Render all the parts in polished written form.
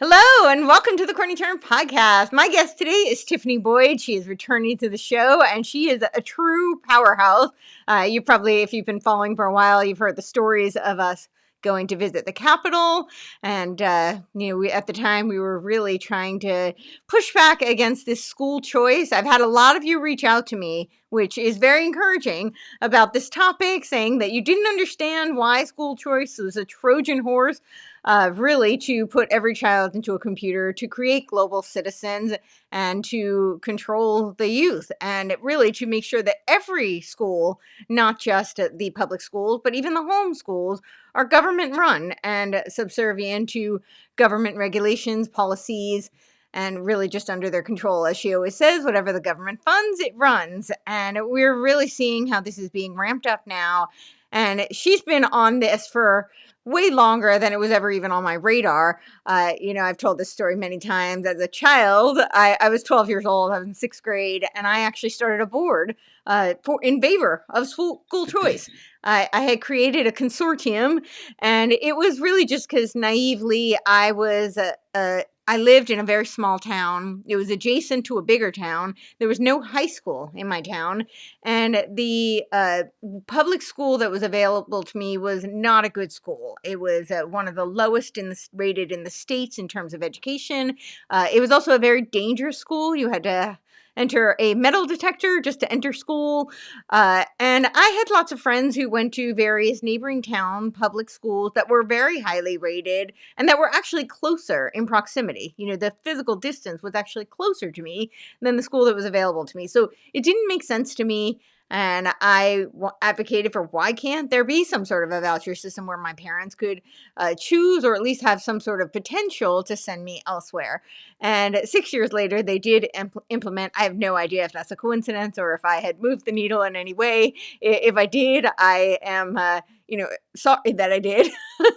Hello and welcome to the Courtenay Turner podcast. My guest today is Tiffany Boyd. She is returning to the show and she is a true powerhouse. You probably, if you've been following for a while, you've heard the stories of us going to visit the Capitol. And, at the time we were really trying to push back against this school choice. I've had a lot of you reach out to me, which is very encouraging, about this topic, saying that you didn't understand why school choice was a Trojan horse. Really to put every child into a computer, to create global citizens, and to control the youth, and really to make sure that every school, not just the public schools, but even the home schools, are government run and subservient to government regulations, policies, and really just under their control. As she always says, whatever the government funds, it runs. And we're really seeing how this is being ramped up now. And she's been on this for way longer than it was ever even on my radar. I've told this story many times. As a child, I was 12 years old. I was in sixth grade, and I actually started a board in favor of school choice. I had created a consortium, and it was really just because naively I lived in a very small town. It was adjacent to a bigger town. There was no high school in my town, and the public school that was available to me was not a good school. It was one of the lowest rated in the states in terms of education. It was also a very dangerous school. You had to enter a metal detector just to enter school. And I had lots of friends who went to various neighboring town public schools that were very highly rated and that were actually closer in proximity. The physical distance was actually closer to me than the school that was available to me. So it didn't make sense to me. And I advocated for, why can't there be some sort of a voucher system where my parents could choose, or at least have some sort of potential to send me elsewhere. And 6 years later, they did implement. I have no idea if that's a coincidence or if I had moved the needle in any way. If I did, I am sorry that I did,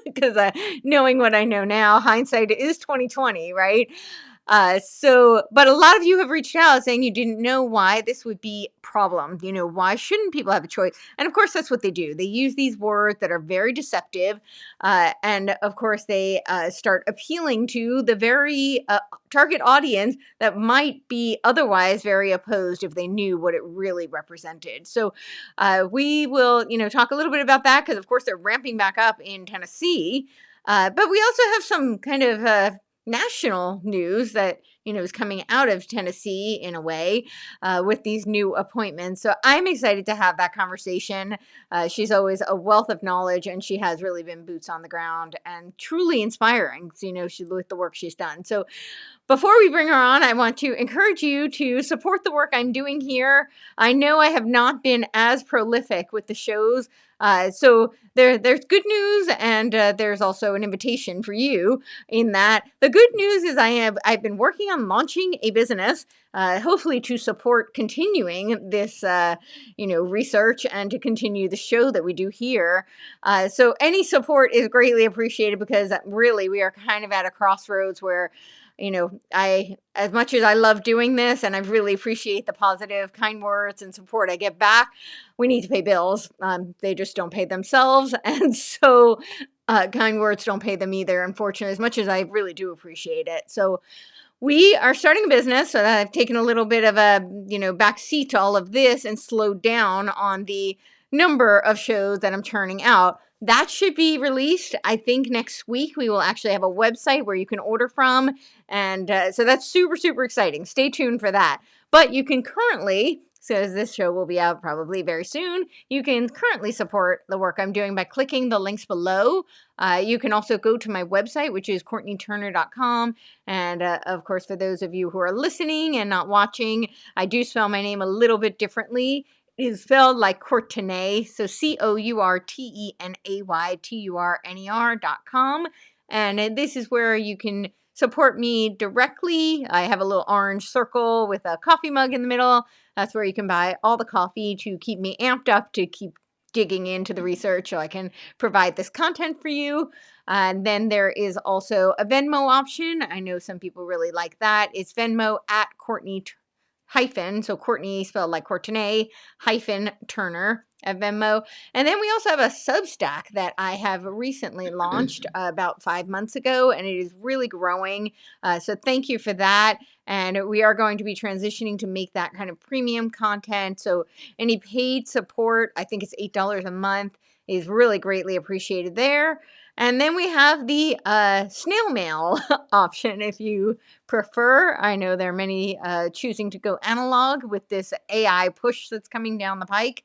because knowing what I know now, hindsight is 2020, right? But a lot of you have reached out saying you didn't know why this would be a problem. Why shouldn't people have a choice? And of course, that's what they do. They use these words that are very deceptive. And of course, they start appealing to the very target audience that might be otherwise very opposed if they knew what it really represented. So we will, talk a little bit about that, because of course they're ramping back up in Tennessee. But we also have some kind of national news that is coming out of Tennessee in a way, with these new appointments. So I'm excited to have that conversation. She's always a wealth of knowledge, and she has really been boots on the ground and truly inspiring. With the work she's done. So before we bring her on, I want to encourage you to support the work I'm doing here. I know I have not been as prolific with the shows. So there's good news, and there's also an invitation for you, in that the good news is I've been working on launching a business, hopefully to support continuing this research and to continue the show that we do here. So any support is greatly appreciated, because really we are kind of at a crossroads where as much as I love doing this, and I really appreciate the positive, kind words and support I get back, we need to pay bills. They just don't pay themselves. And so kind words don't pay them either, unfortunately, as much as I really do appreciate it. So we are starting a business, so that I've taken a little bit of a, back seat to all of this and slowed down on the number of shows that I'm churning out. That should be released, I think, next week. We will actually have a website where you can order from. And so that's super, super exciting. Stay tuned for that. But you can currently, so this show will be out probably very soon, you can currently support the work I'm doing by clicking the links below. You can also go to my website, which is CourtenayTurner.com. And of course, for those of you who are listening and not watching, I do spell my name a little bit differently. It is spelled like Courtenay, so CourtenayTurner.com. And this is where you can support me directly. I have a little orange circle with a coffee mug in the middle. That's where you can buy all the coffee to keep me amped up to keep digging into the research so I can provide this content for you. And then there is also a Venmo option. I know some people really like that. It's Venmo at Courtenay so Courtenay spelled like Courtenay -Turner. a Venmo. And then we also have a Substack that I have recently launched about 5 months ago, and it is really growing. So thank you for that. And we are going to be transitioning to make that kind of premium content. So any paid support, I think it's $8 a month, is really greatly appreciated there. And then we have the snail mail option if you prefer. I know there are many choosing to go analog with this AI push that's coming down the pike.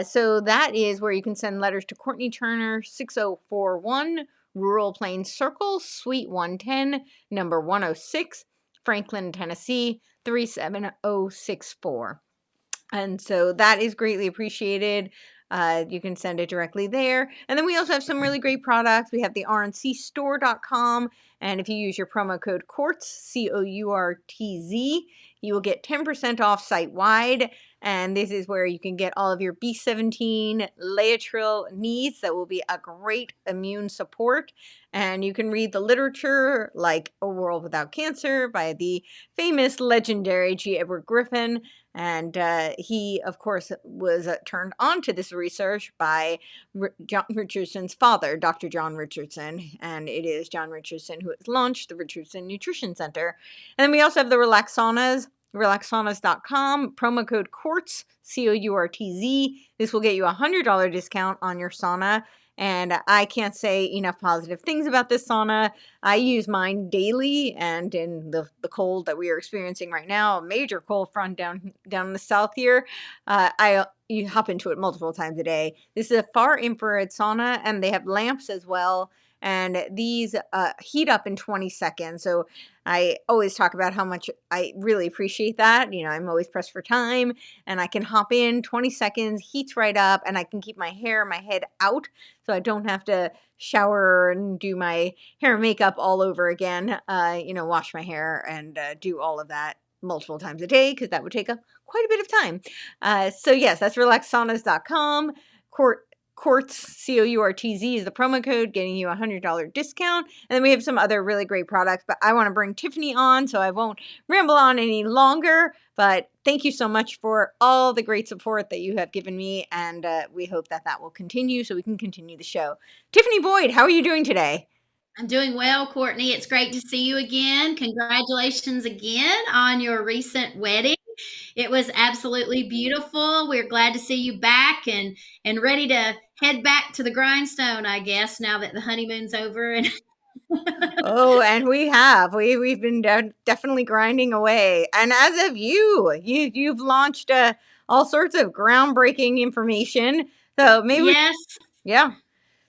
So that is where you can send letters to Courtenay Turner, 6041 Rural Plains Circle, Suite 110, number 106, Franklin, Tennessee, 37064. And so that is greatly appreciated. You can send it directly there. And then we also have some really great products. We have the rncstore.com. And if you use your promo code COURTZ, COURTZ, you will get 10% off site wide. And this is where you can get all of your B17 Laetrile needs. That will be a great immune support. And you can read the literature like A World Without Cancer by the famous, legendary G. Edward Griffin. And he, of course, was turned on to this research by John Richardson's father, Dr. John Richardson. And it is John Richardson who has launched the Richardson Nutrition Center. And then we also have the Relaxonas, relaxonas.com, promo code COURTZ, COURTZ. This will get you a $100 discount on your sauna. And I can't say enough positive things about this sauna. I use mine daily, and in the cold that we are experiencing right now, a major cold front down in the south here, you hop into it multiple times a day. This is a far infrared sauna, and they have lamps as well. And these heat up in 20 seconds. So I always talk about how much I really appreciate that. You know, I'm always pressed for time, and I can hop in 20 seconds, heats right up, and I can keep my hair, my head out, so I don't have to shower and do my hair and makeup all over again. Wash my hair and do all of that multiple times a day, because that would take up quite a bit of time. So yes, that's relaxsaunas.com. COURTZ, COURTZ is the promo code, getting you a $100 discount. And then we have some other really great products, but I want to bring Tiffany on, so I won't ramble on any longer. But thank you so much for all the great support that you have given me, and we hope that will continue so we can continue the show. Tiffany Boyd, how are you doing today? I'm doing well, Courtney. It's great to see you again. Congratulations again on your recent wedding. It was absolutely beautiful. We're glad to see you back and ready to head back to the grindstone, I guess, now that the honeymoon's over. And Oh, and we've been definitely grinding away. And as of you've launched all sorts of groundbreaking information. So maybe yes, yeah.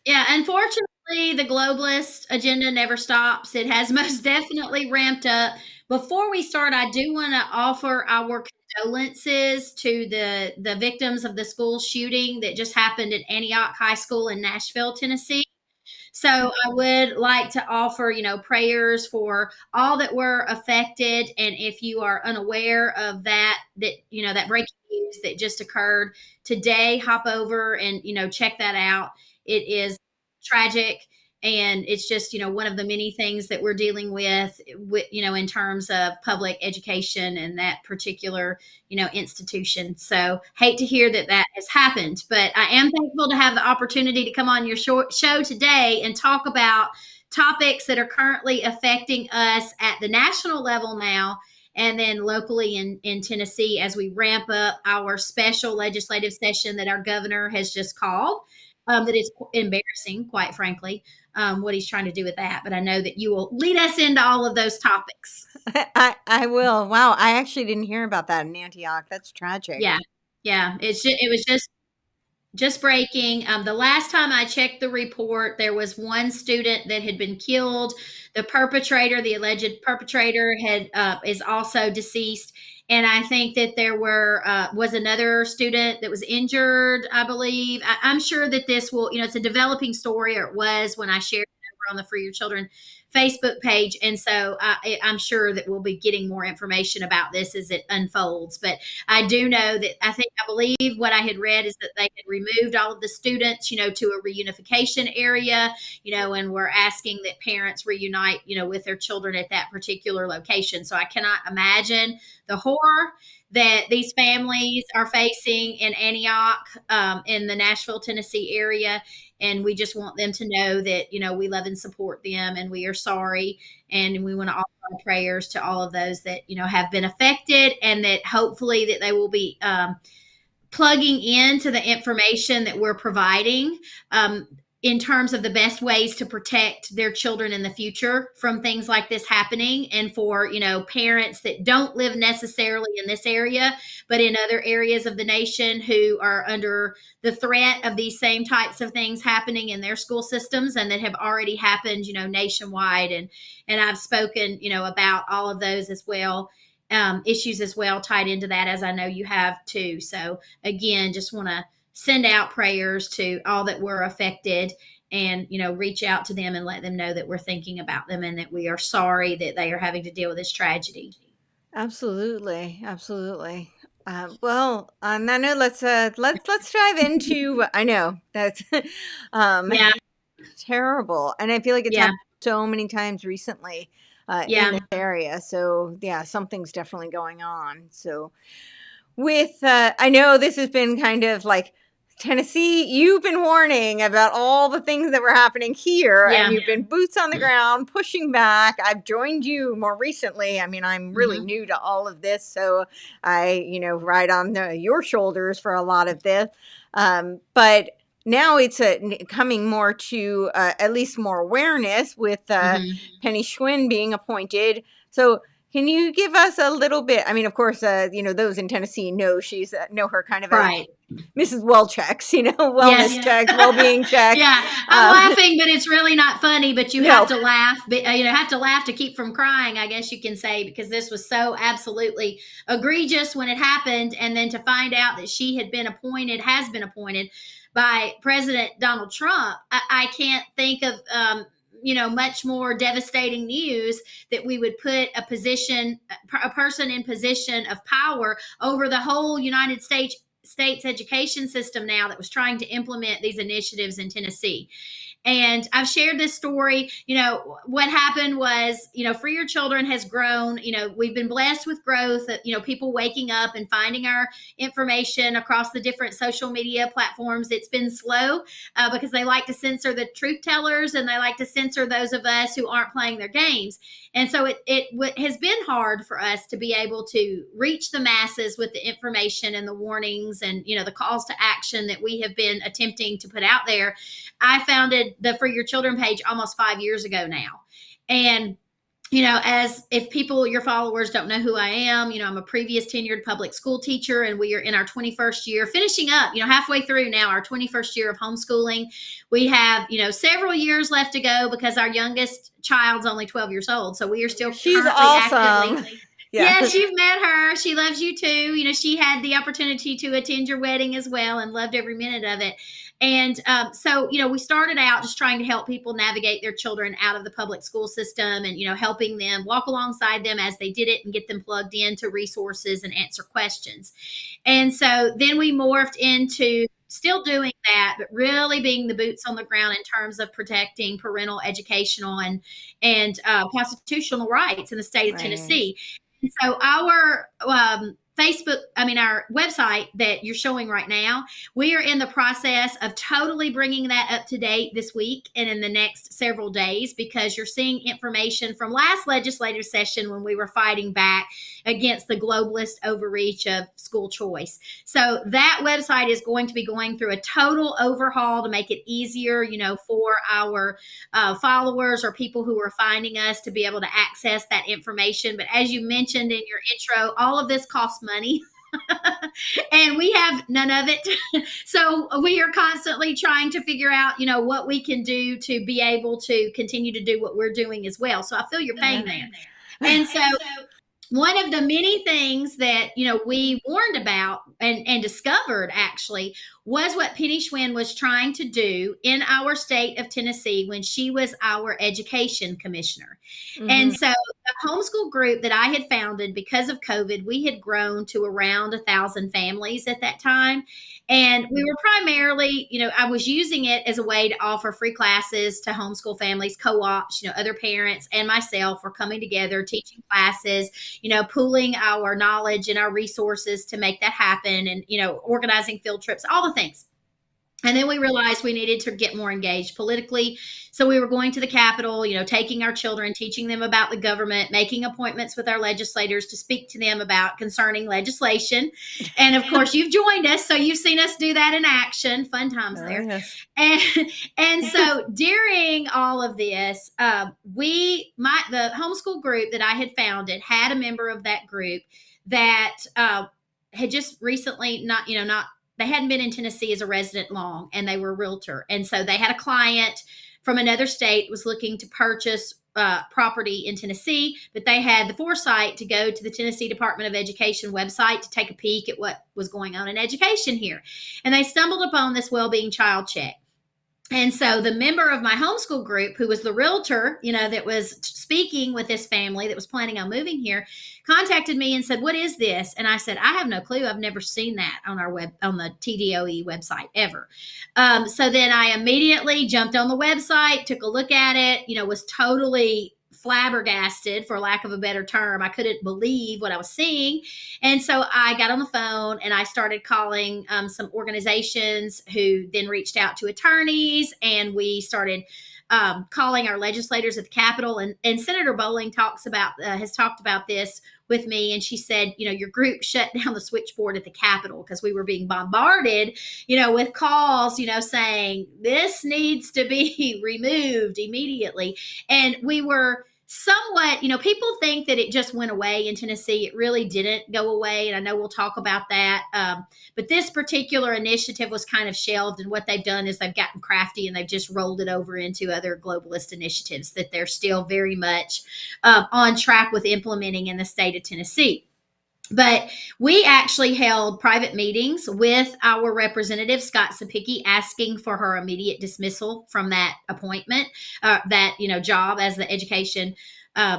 yeah, unfortunately, the globalist agenda never stops. It has most definitely ramped up. Before we start, I do want to offer our condolences to the victims of the school shooting that just happened at Antioch High School in Nashville, Tennessee. So I would like to offer, prayers for all that were affected. And if you are unaware of that breaking news that just occurred today, hop over and, check that out. It is tragic. And it's just, one of the many things that we're dealing with, in terms of public education and that particular, institution. So hate to hear that has happened, but I am thankful to have the opportunity to come on your show today and talk about topics that are currently affecting us at the national level now, and then locally in Tennessee as we ramp up our special legislative session that our governor has just called. That is embarrassing, quite frankly, what he's trying to do with that. But I know that you will lead us into all of those topics. I will. Wow, I actually didn't hear about that in Antioch. That's tragic. Yeah, yeah. It was just breaking. The last time I checked the report, there was one student that had been killed. The perpetrator, the alleged perpetrator, is also deceased. And I think that there was another student that was injured, I believe. I'm sure that this will, it's a developing story, or it was when I shared it on the Free Your Children Facebook page. And so I'm sure that we'll be getting more information about this as it unfolds. But I do know that I believe what I had read is that they had removed all of the students, to a reunification area, and we're asking that parents reunite, with their children at that particular location. So I cannot imagine the horror that these families are facing in Antioch, in the Nashville, Tennessee area. And we just want them to know that, we love and support them, and we are sorry. And we want to offer our prayers to all of those that, have been affected, and that hopefully that they will be plugging into the information that we're providing, in terms of the best ways to protect their children in the future from things like this happening. And for, parents that don't live necessarily in this area, but in other areas of the nation who are under the threat of these same types of things happening in their school systems, and that have already happened, nationwide. And I've spoken, about all of those as well. Issues as well tied into that, as I know you have too. So again, just want to send out prayers to all that were affected, and reach out to them and let them know that we're thinking about them, and that we are sorry that they are having to deal with this tragedy. Absolutely, absolutely. Well, on that note, let's dive into. I know that's Yeah, terrible, and I feel like it's yeah, happened so many times recently in yeah, this area. So yeah, something's definitely going on. So with I know this has been kind of like Tennessee, you've been warning about all the things that were happening here, and yeah. you've been boots on the ground pushing back. I've joined you more recently. I mean, I'm really Mhm. new to all of this, so I, ride on your shoulders for a lot of this. But now it's coming more to at least more awareness with Mhm. Penny Schwinn being appointed. So can you give us a little bit? I mean, of course, those in Tennessee know her kind of as Right. Mrs. Wellchecks, wellness Yes. checks, well-being checks. Yeah, I'm laughing, but it's really not funny. But you have No, to laugh. Have to laugh to keep from crying, I guess you can say, because this was so absolutely egregious when it happened, and then to find out that she has been appointed by President Donald Trump. I can't think of much more devastating news, that we would put a person in position of power over the whole United States education system now, that was trying to implement these initiatives in Tennessee. And I've shared this story. What happened was, Free Your Children has grown. We've been blessed with growth, people waking up and finding our information across the different social media platforms. It's been slow, because they like to censor the truth tellers, and they like to censor those of us who aren't playing their games. And so it has been hard for us to be able to reach the masses with the information and the warnings, and, the calls to action that we have been attempting to put out there. I founded the For Your Children page almost 5 years ago now. And as if your followers don't know who I am, I'm a previous tenured public school teacher, and we are in our 21st year, finishing up, halfway through now, our 21st year of homeschooling. We have, several years left to go, because our youngest child's only 12 years old. So we are still she's currently awesome. actively. Yeah. Yes, you've met her. She loves you too. She had the opportunity to attend your wedding as well, and loved every minute of it. And so, we started out just trying to help people navigate their children out of the public school system, and, helping them, walk alongside them as they did it, and get them plugged into resources and answer questions. And so then we morphed into still doing that, but really being the boots on the ground in terms of protecting parental, educational, and constitutional rights in the state of Right. Tennessee. And so our our website that you're showing right now, we are in the process of totally bringing that up to date this week and in the next several days, because you're seeing information from last legislative session, when we were fighting back against the globalist overreach of school choice. So that website is going to be going through a total overhaul to make it easier, for our followers or people who are finding us to be able to access that information. But as you mentioned in your intro, all of this costs money. And we have none of it. So we are constantly trying to figure out, what we can do to be able to continue to do what we're doing as well. So I feel your pain there. And so one of the many things that we warned about and discovered actually was what Penny Schwinn was trying to do in our state of Tennessee when she was our education commissioner. And Mhm. so the homeschool group that I had founded because of COVID, we had grown to around 1,000 families at that time. And we were primarily, I was using it as a way to offer free classes to homeschool families, co-ops, other parents and myself were coming together, teaching classes, pooling our knowledge and our resources to make that happen and, organizing field trips, all the things. And then we realized we needed to get more engaged politically. So we were going to the Capitol, taking our children, teaching them about the government, making appointments with our legislators to speak to them about concerning legislation. And of course, you've joined us, so you've seen us do that in action. Fun times Oh, there. yes. And and so during all of this, the homeschool group that I had founded had a member of that group that had just recently not they hadn't been in Tennessee as a resident long, and they were a realtor. And so they had a client from another state was looking to purchase property in Tennessee, but they had the foresight to go to the Tennessee Department of Education website to take a peek at what was going on in education here. And they stumbled upon this well-being child check. And so the member of my homeschool group, who was the realtor, that was speaking with this family that was planning on moving here, contacted me and said, "What is this?" And I said, "I have no clue. I've never seen that on the TDOE website ever." So then I immediately jumped on the website, took a look at it, was totally flabbergasted, for lack of a better term. I couldn't believe what I was seeing. And so I got on the phone and I started calling some organizations who then reached out to attorneys, and we started calling our legislators at the Capitol. And Senator Bowling has talked about this with me, and she said, your group shut down the switchboard at the Capitol because we were being bombarded, with calls, saying this needs to be removed immediately. And we were somewhat, people think that it just went away in Tennessee. It really didn't go away. And I know we'll talk about that. But this particular initiative was kind of shelved. And what they've done is they've gotten crafty and they've just rolled it over into other globalist initiatives that they're still very much on track with implementing in the state of Tennessee. But we actually held private meetings with our representative, Scott Sapicki, asking for her immediate dismissal from that appointment, job as the education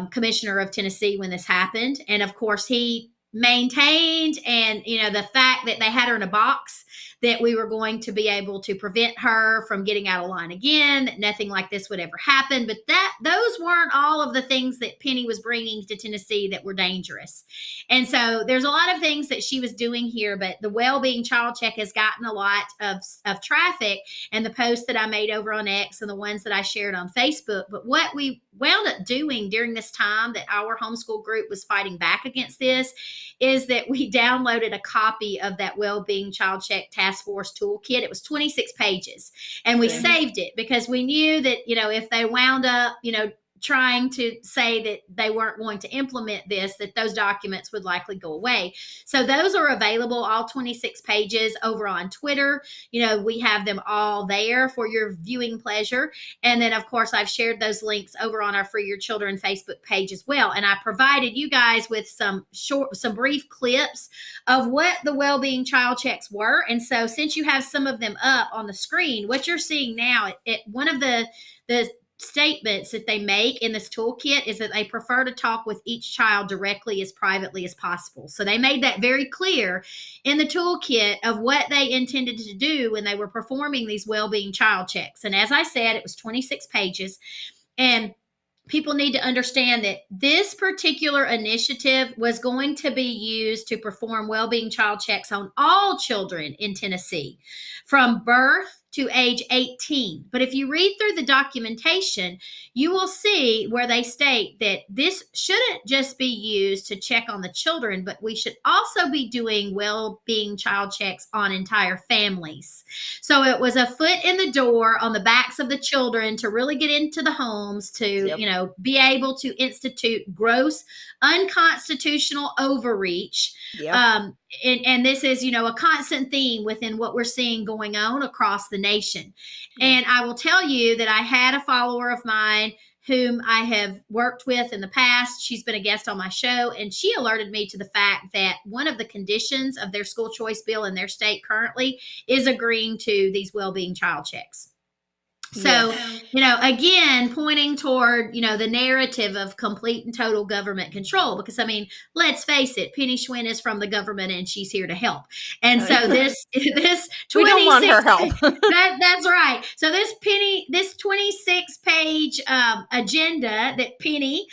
commissioner of Tennessee when this happened. And of course, he maintained the fact that they had her in a box, that we were going to be able to prevent her from getting out of line again, that nothing like this would ever happen. But those weren't all of the things that Penny was bringing to Tennessee that were dangerous. And so there's a lot of things that she was doing here, but the well-being child check has gotten a lot of traffic, and the posts that I made over on X and the ones that I shared on Facebook. But what we wound up doing during this time that our homeschool group was fighting back against this is that we downloaded a copy of that well-being child check task force toolkit. It was 26 pages, and we saved it because we knew that, if they wound up, trying to say that they weren't going to implement this, that those documents would likely go away. So those are available, all 26 pages, over on Twitter. We have them all there for your viewing pleasure. And then, of course, I've shared those links over on our Free Your Children Facebook page as well. And I provided you guys with some brief clips of what the well-being child checks were. And so since you have some of them up on the screen, what you're seeing now, one of the statements that they make in this toolkit is that they prefer to talk with each child directly as privately as possible. So they made that very clear in the toolkit of what they intended to do when they were performing these well-being child checks. And as I said, it was 26 pages. And people need to understand that this particular initiative was going to be used to perform well-being child checks on all children in Tennessee from birth to age 18. But if you read through the documentation, you will see where they state that this shouldn't just be used to check on the children, but we should also be doing well-being child checks on entire families. So it was a foot in the door on the backs of the children to really get into the homes, to, be able to institute gross unconstitutional overreach. And this is, a constant theme within what we're seeing going on across the nation. And I will tell you that I had a follower of mine whom I have worked with in the past. She's been a guest on my show, and she alerted me to the fact that one of the conditions of their school choice bill in their state currently is agreeing to these well-being child checks. So, again, pointing toward, the narrative of complete and total government control, because I mean, let's face it, Penny Schwinn is from the government and she's here to help. And so this 26, we don't want her help. That's right. So this 26-page agenda that Penny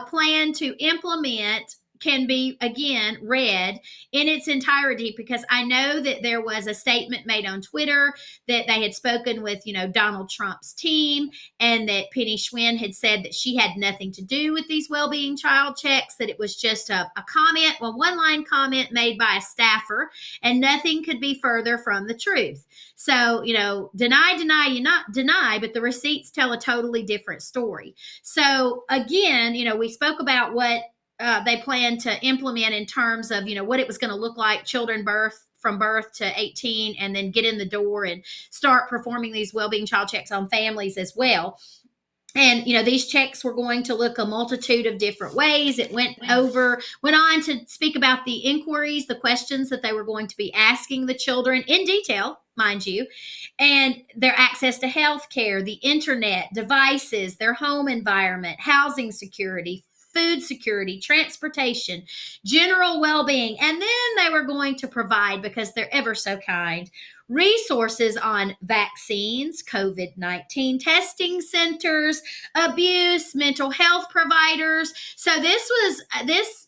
planned to implement can be, again, read in its entirety, because I know that there was a statement made on Twitter that they had spoken with, Donald Trump's team, and that Penny Schwinn had said that she had nothing to do with these well-being child checks, that it was just a comment, one-line comment made by a staffer, and nothing could be further from the truth. So, deny, but the receipts tell a totally different story. So, again, we spoke about what they plan to implement in terms of, what it was going to look like, children from birth to 18, and then get in the door and start performing these well-being child checks on families as well. And, these checks were going to look a multitude of different ways. It went on to speak about the inquiries, the questions that they were going to be asking the children in detail, mind you, and their access to health care, the internet, devices, their home environment, housing security, food security, transportation, general well-being. And then they were going to provide, because they're ever so kind, resources on vaccines, COVID-19 testing centers, abuse, mental health providers. So this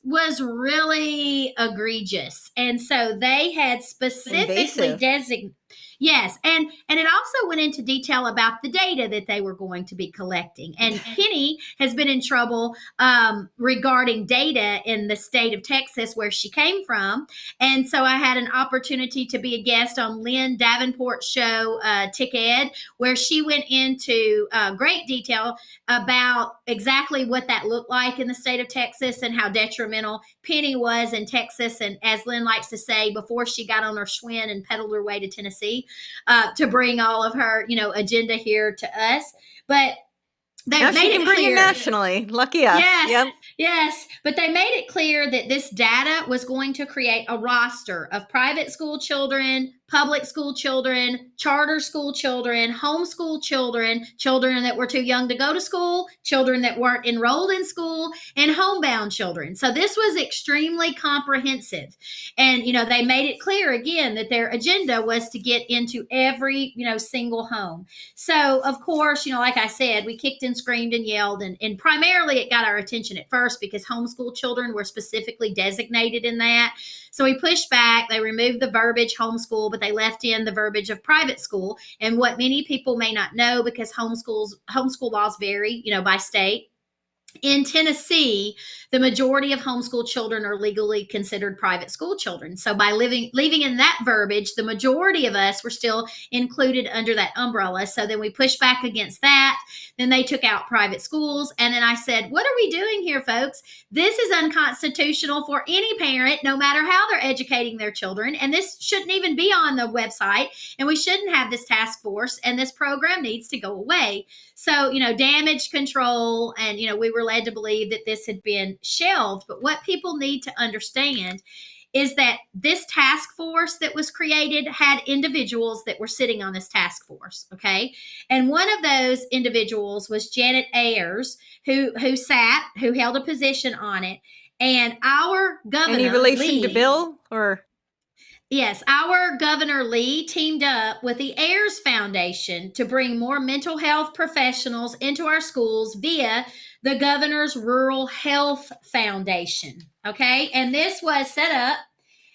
was really egregious. And so they had specifically designated. Yes, and it also went into detail about the data that they were going to be collecting. And Penny has been in trouble regarding data in the state of Texas, where she came from. And so I had an opportunity to be a guest on Lynn Davenport's show, Tick Ed, where she went into great detail about exactly what that looked like in the state of Texas and how detrimental Penny was in Texas. And as Lynn likes to say, before she got on her Schwinn and pedaled her way to Tennessee, to bring all of her, agenda here to us. But they now made she can it bring clear. It nationally. Lucky us. Yes. But they made it clear that this data was going to create a roster of private school children, public school children, charter school children, homeschool children, children that were too young to go to school, children that weren't enrolled in school, and homebound children. So this was extremely comprehensive. And, they made it clear again that their agenda was to get into every, single home. So, of course, like I said, we kicked and screamed and yelled, and primarily it got our attention at first because homeschool children were specifically designated in that. So we pushed back. They removed the verbiage homeschool, but they left in the verbiage of private school. And what many people may not know, because homeschool laws vary, by state. In Tennessee, the majority of homeschool children are legally considered private school children. So by leaving in that verbiage, the majority of us were still included under that umbrella. So then we pushed back against that. Then they took out private schools. And then I said, what are we doing here, folks? This is unconstitutional for any parent, no matter how they're educating their children. And this shouldn't even be on the website. And we shouldn't have this task force. And this program needs to go away. So, damage control. And, we were led to believe that this had been shelved. But what people need to understand is that this task force that was created had individuals that were sitting on this task force, okay? And one of those individuals was Janet Ayers, who held a position on it. And our governor, any relation Lee, to Bill, or? Yes, our Governor Lee teamed up with the Ayers Foundation to bring more mental health professionals into our schools via the Governor's Rural Health Foundation. Okay, and this was set up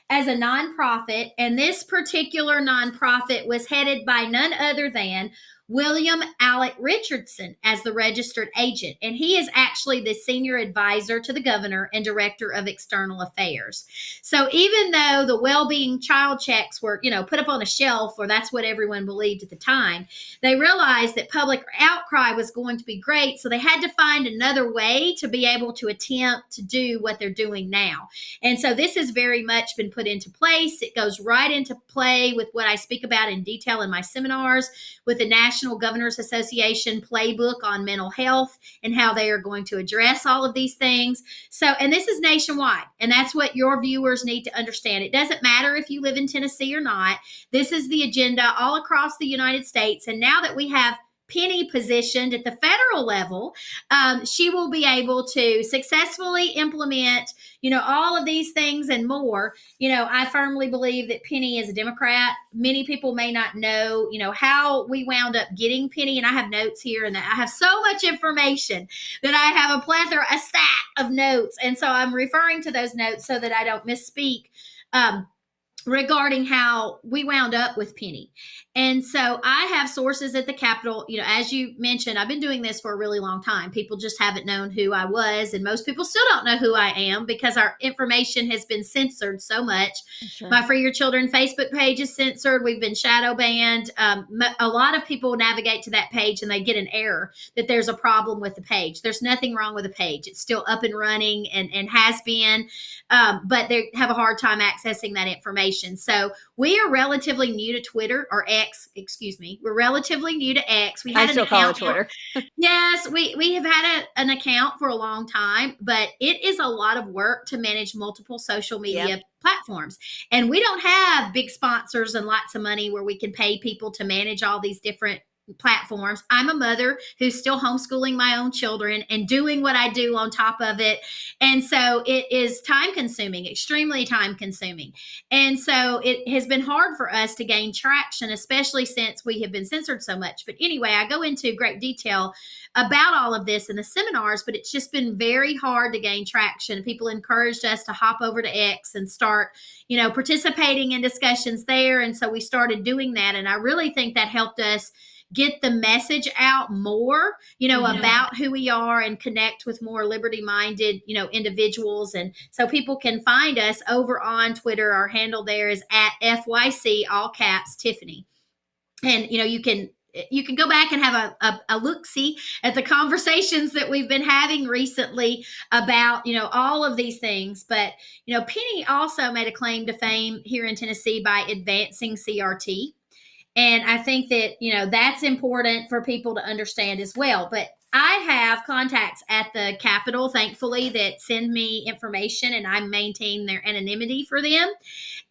as a nonprofit, and this particular nonprofit was headed by none other than William Alec Richardson as the registered agent. And he is actually the senior advisor to the governor and director of external affairs. So even though the well-being child checks were, put up on a shelf, or that's what everyone believed at the time, they realized that public outcry was going to be great. So they had to find another way to be able to attempt to do what they're doing now. And so this has very much been put into place. It goes right into play with what I speak about in detail in my seminars with the National National Governors Association playbook on mental health and how they are going to address all of these things. So, and this is nationwide, and that's what your viewers need to understand. It doesn't matter if you live in Tennessee or not. This is the agenda all across the United States. And now that we have Penny positioned at the federal level, she will be able to successfully implement, all of these things and more. I firmly believe that Penny is a Democrat. Many people may not know, how we wound up getting Penny. And I have notes here, and I have so much information that I have a stack of notes. And so I'm referring to those notes so that I don't misspeak. Regarding how we wound up with Penny. And so I have sources at the Capitol. As you mentioned, I've been doing this for a really long time. People just haven't known who I was. And most people still don't know who I am because our information has been censored so much. Sure. My Free Your Children Facebook page is censored. We've been shadow banned. A lot of people navigate to that page and they get an error that there's a problem with the page. There's nothing wrong with the page. It's still up and running and has been. But they have a hard time accessing that information. So we are relatively new to Twitter, or X, excuse me. We're relatively new to X. I still call it Twitter. Yes, we have had an account for a long time, but it is a lot of work to manage multiple social media platforms. And we don't have big sponsors and lots of money where we can pay people to manage all these different platforms. I'm a mother who's still homeschooling my own children and doing what I do on top of it. And so it is time consuming, extremely time consuming. And so it has been hard for us to gain traction, especially since we have been censored so much. But anyway, I go into great detail about all of this in the seminars, but it's just been very hard to gain traction. People encouraged us to hop over to X and start, participating in discussions there. And so we started doing that. And I really think that helped us get the message out more, about who we are and connect with more liberty-minded, individuals. And so people can find us over on Twitter. Our handle there is at FYC, all caps, Tiffany. And, you can go back and have a look-see at the conversations that we've been having recently about, all of these things. But, Penny also made a claim to fame here in Tennessee by advancing CRT. And I think that, that's important for people to understand as well. But I have contacts at the Capitol, thankfully, that send me information, and I maintain their anonymity for them.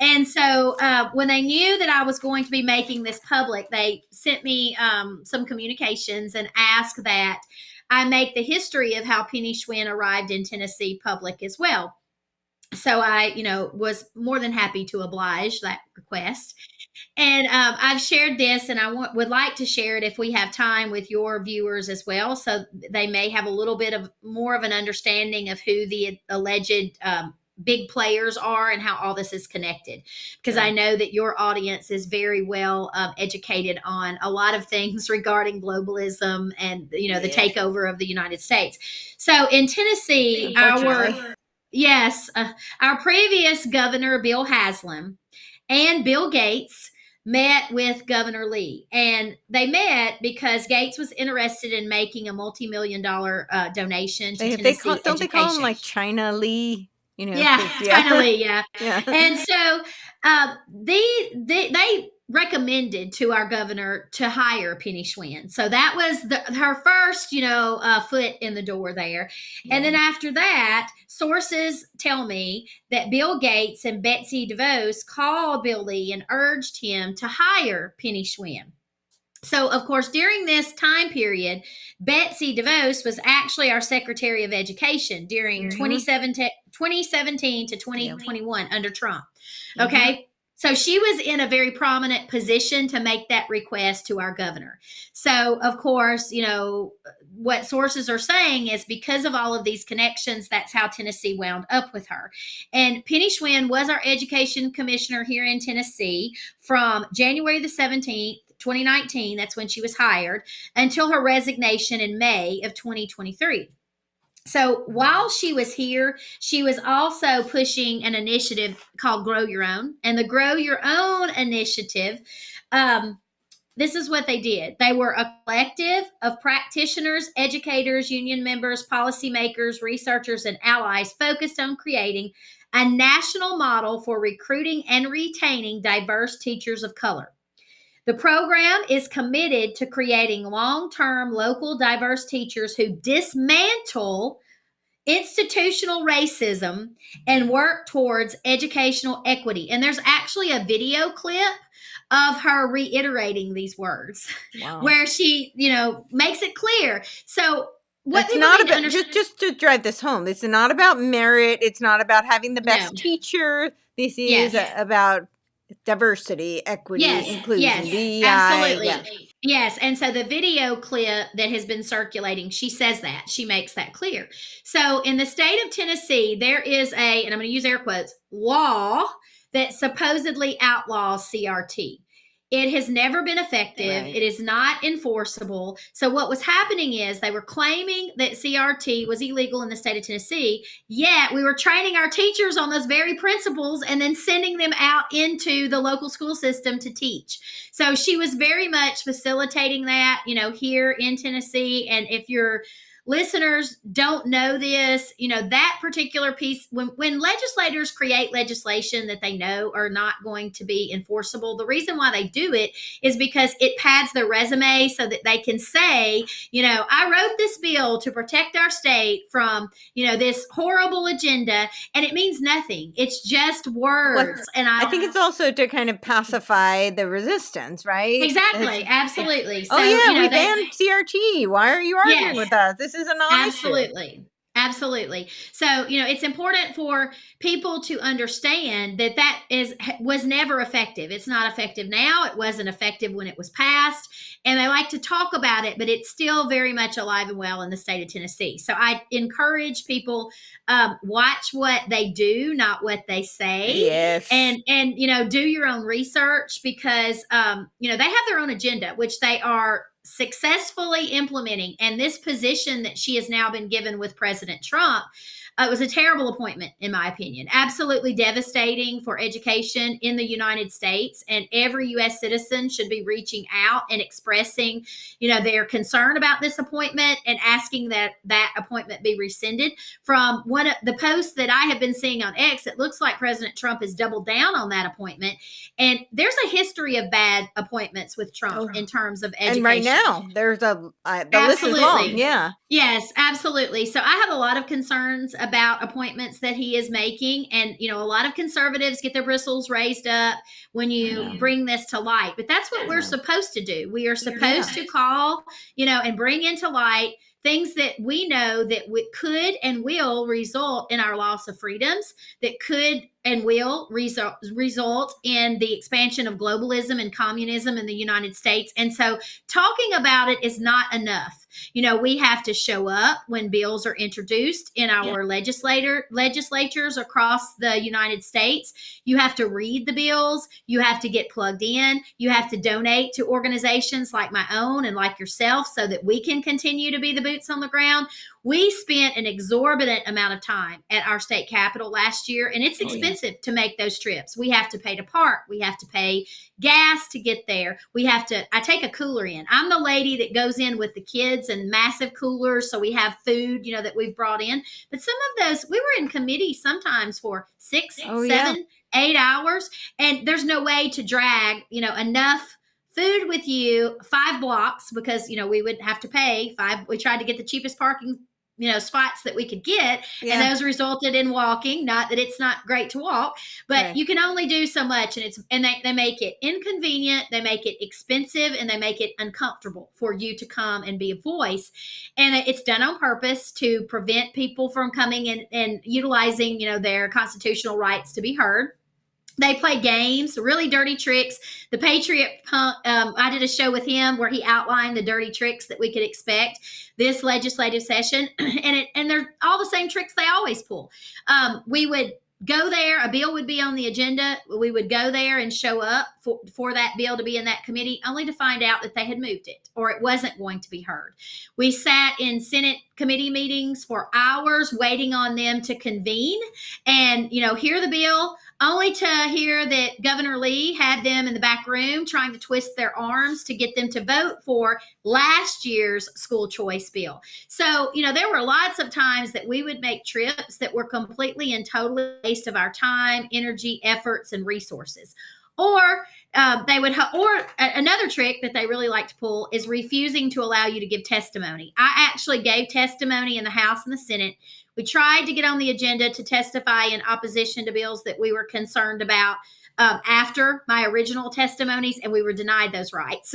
And so when they knew that I was going to be making this public, they sent me some communications and asked that I make the history of how Penny Schwinn arrived in Tennessee public as well. So I, was more than happy to oblige that request. And I've shared this, and I would like to share it if we have time with your viewers as well, so they may have a little bit of more of an understanding of who the alleged big players are and how all this is connected. Because I know that your audience is very well educated on a lot of things regarding globalism and the takeover of the United States. So in Tennessee, our previous governor, Bill Haslam, and Bill Gates met with Governor Lee. And they met because Gates was interested in making a multi-million-dollar donation to Tennessee education. Don't they call him like China Lee? China Lee, yeah. And so they recommended to our governor to hire Penny Schwinn. So that was her first, foot in the door there. Yeah. And then after that, sources tell me that Bill Gates and Betsy DeVos called Bill Lee and urged him to hire Penny Schwinn. So, of course, during this time period, Betsy DeVos was actually our Secretary of Education during 2017 to 2021 under Trump. Okay. So she was in a very prominent position to make that request to our governor. So, of course, what sources are saying is because of all of these connections, that's how Tennessee wound up with her. And Penny Schwinn was our education commissioner here in Tennessee from January the 17th, 2019, that's when she was hired, until her resignation in May of 2023. So while she was here, she was also pushing an initiative called Grow Your Own. And the Grow Your Own initiative, this is what they did. They were a collective of practitioners, educators, union members, policymakers, researchers, and allies focused on creating a national model for recruiting and retaining diverse teachers of color. The program is committed to creating long-term local diverse teachers who dismantle institutional racism and work towards educational equity. And there's actually a video clip of her reiterating these words Wow. where she, makes it clear. So what It's people not need to about understand, just to drive this home. It's not about merit. It's not about having the no, best teacher. This is yes, about diversity, equity, yes, inclusion, yes, DEI. absolutely. Yeah. Yes. And so the video clip that has been circulating, she says that. She makes that clear. So in the state of Tennessee, there is and I'm going to use air quotes, law that supposedly outlaws CRT. It has never been effective. Right. It is not enforceable. So what was happening is they were claiming that CRT was illegal in the state of Tennessee, yet we were training our teachers on those very principles and then sending them out into the local school system to teach. So she was very much facilitating that, here in Tennessee. And if you're listeners don't know this, that particular piece, when legislators create legislation that they know are not going to be enforceable, the reason why they do it is because it pads their resume so that they can say, I wrote this bill to protect our state from, this horrible agenda, and it means nothing. It's just words. And I think it's also to kind of pacify the resistance, right? Exactly, absolutely. Oh So, yeah, we they banned CRT. Why are you arguing yes, with us? This is a non-issue. absolutely. Absolutely. So, it's important for people to understand that was never effective. It's not effective now. It wasn't effective when it was passed. And they like to talk about it, but it's still very much alive and well in the state of Tennessee. So I encourage people, watch what they do, not what they say. Yes. And do your own research because they have their own agenda, which they are successfully implementing. And this position that she has now been given with President Trump, it was a terrible appointment, in my opinion. Absolutely devastating for education in the United States. And every U.S. citizen should be reaching out and expressing, their concern about this appointment and asking that appointment be rescinded. From one of the posts that I have been seeing on X, it looks like President Trump has doubled down on that appointment. And there's a history of bad appointments with Trump in terms of education. And right now, there's the list is Absolutely. long. Yeah. Yes, absolutely. So I have a lot of concerns about appointments that he is making. And, a lot of conservatives get their bristles raised up when you bring this to light. But that's what we're supposed to do. We are supposed to call, and bring into light things that we know that could and will result in our loss of freedoms, that could and will result in the expansion of globalism and communism in the United States. And so talking about it is not enough. We have to show up when bills are introduced in our legislatures across the United States. You have to read the bills. You have to get plugged in. You have to donate to organizations like my own and like yourself so that we can continue to be the boots on the ground. We spent an exorbitant amount of time at our state capitol last year, and it's expensive to make those trips. We have to pay to park. We have to pay gas to get there. I take a cooler in. I'm the lady that goes in with the kids and massive coolers, so we have food, that we've brought in. But some of those, we were in committee sometimes for 6, 7, 8 hours, and there's no way to drag, enough food with you 5 blocks because, we would have to pay 5. We tried to get the cheapest parking spots that we could get. And those resulted in walking. Not that it's not great to walk, but you can only do so much. And they make it inconvenient. They make it expensive, and they make it uncomfortable for you to come and be a voice. And it's done on purpose to prevent people from coming in and utilizing, their constitutional rights to be heard. They play games, really dirty tricks. The Patriot Punk, I did a show with him where he outlined the dirty tricks that we could expect this legislative session. And they're all the same tricks they always pull. We would go there, a bill would be on the agenda. We would go there and show up for that bill to be in that committee, only to find out that they had moved it or it wasn't going to be heard. We sat in Senate committee meetings for hours waiting on them to convene and, hear the bill, only to hear that Governor Lee had them in the back room trying to twist their arms to get them to vote for last year's school choice bill. So, there were lots of times that we would make trips that were completely and totally a waste of our time, energy, efforts, and resources. Or another trick that they really like to pull is refusing to allow you to give testimony. I actually gave testimony in the House and the Senate. We tried to get on the agenda to testify in opposition to bills that we were concerned about after my original testimonies, and we were denied those rights.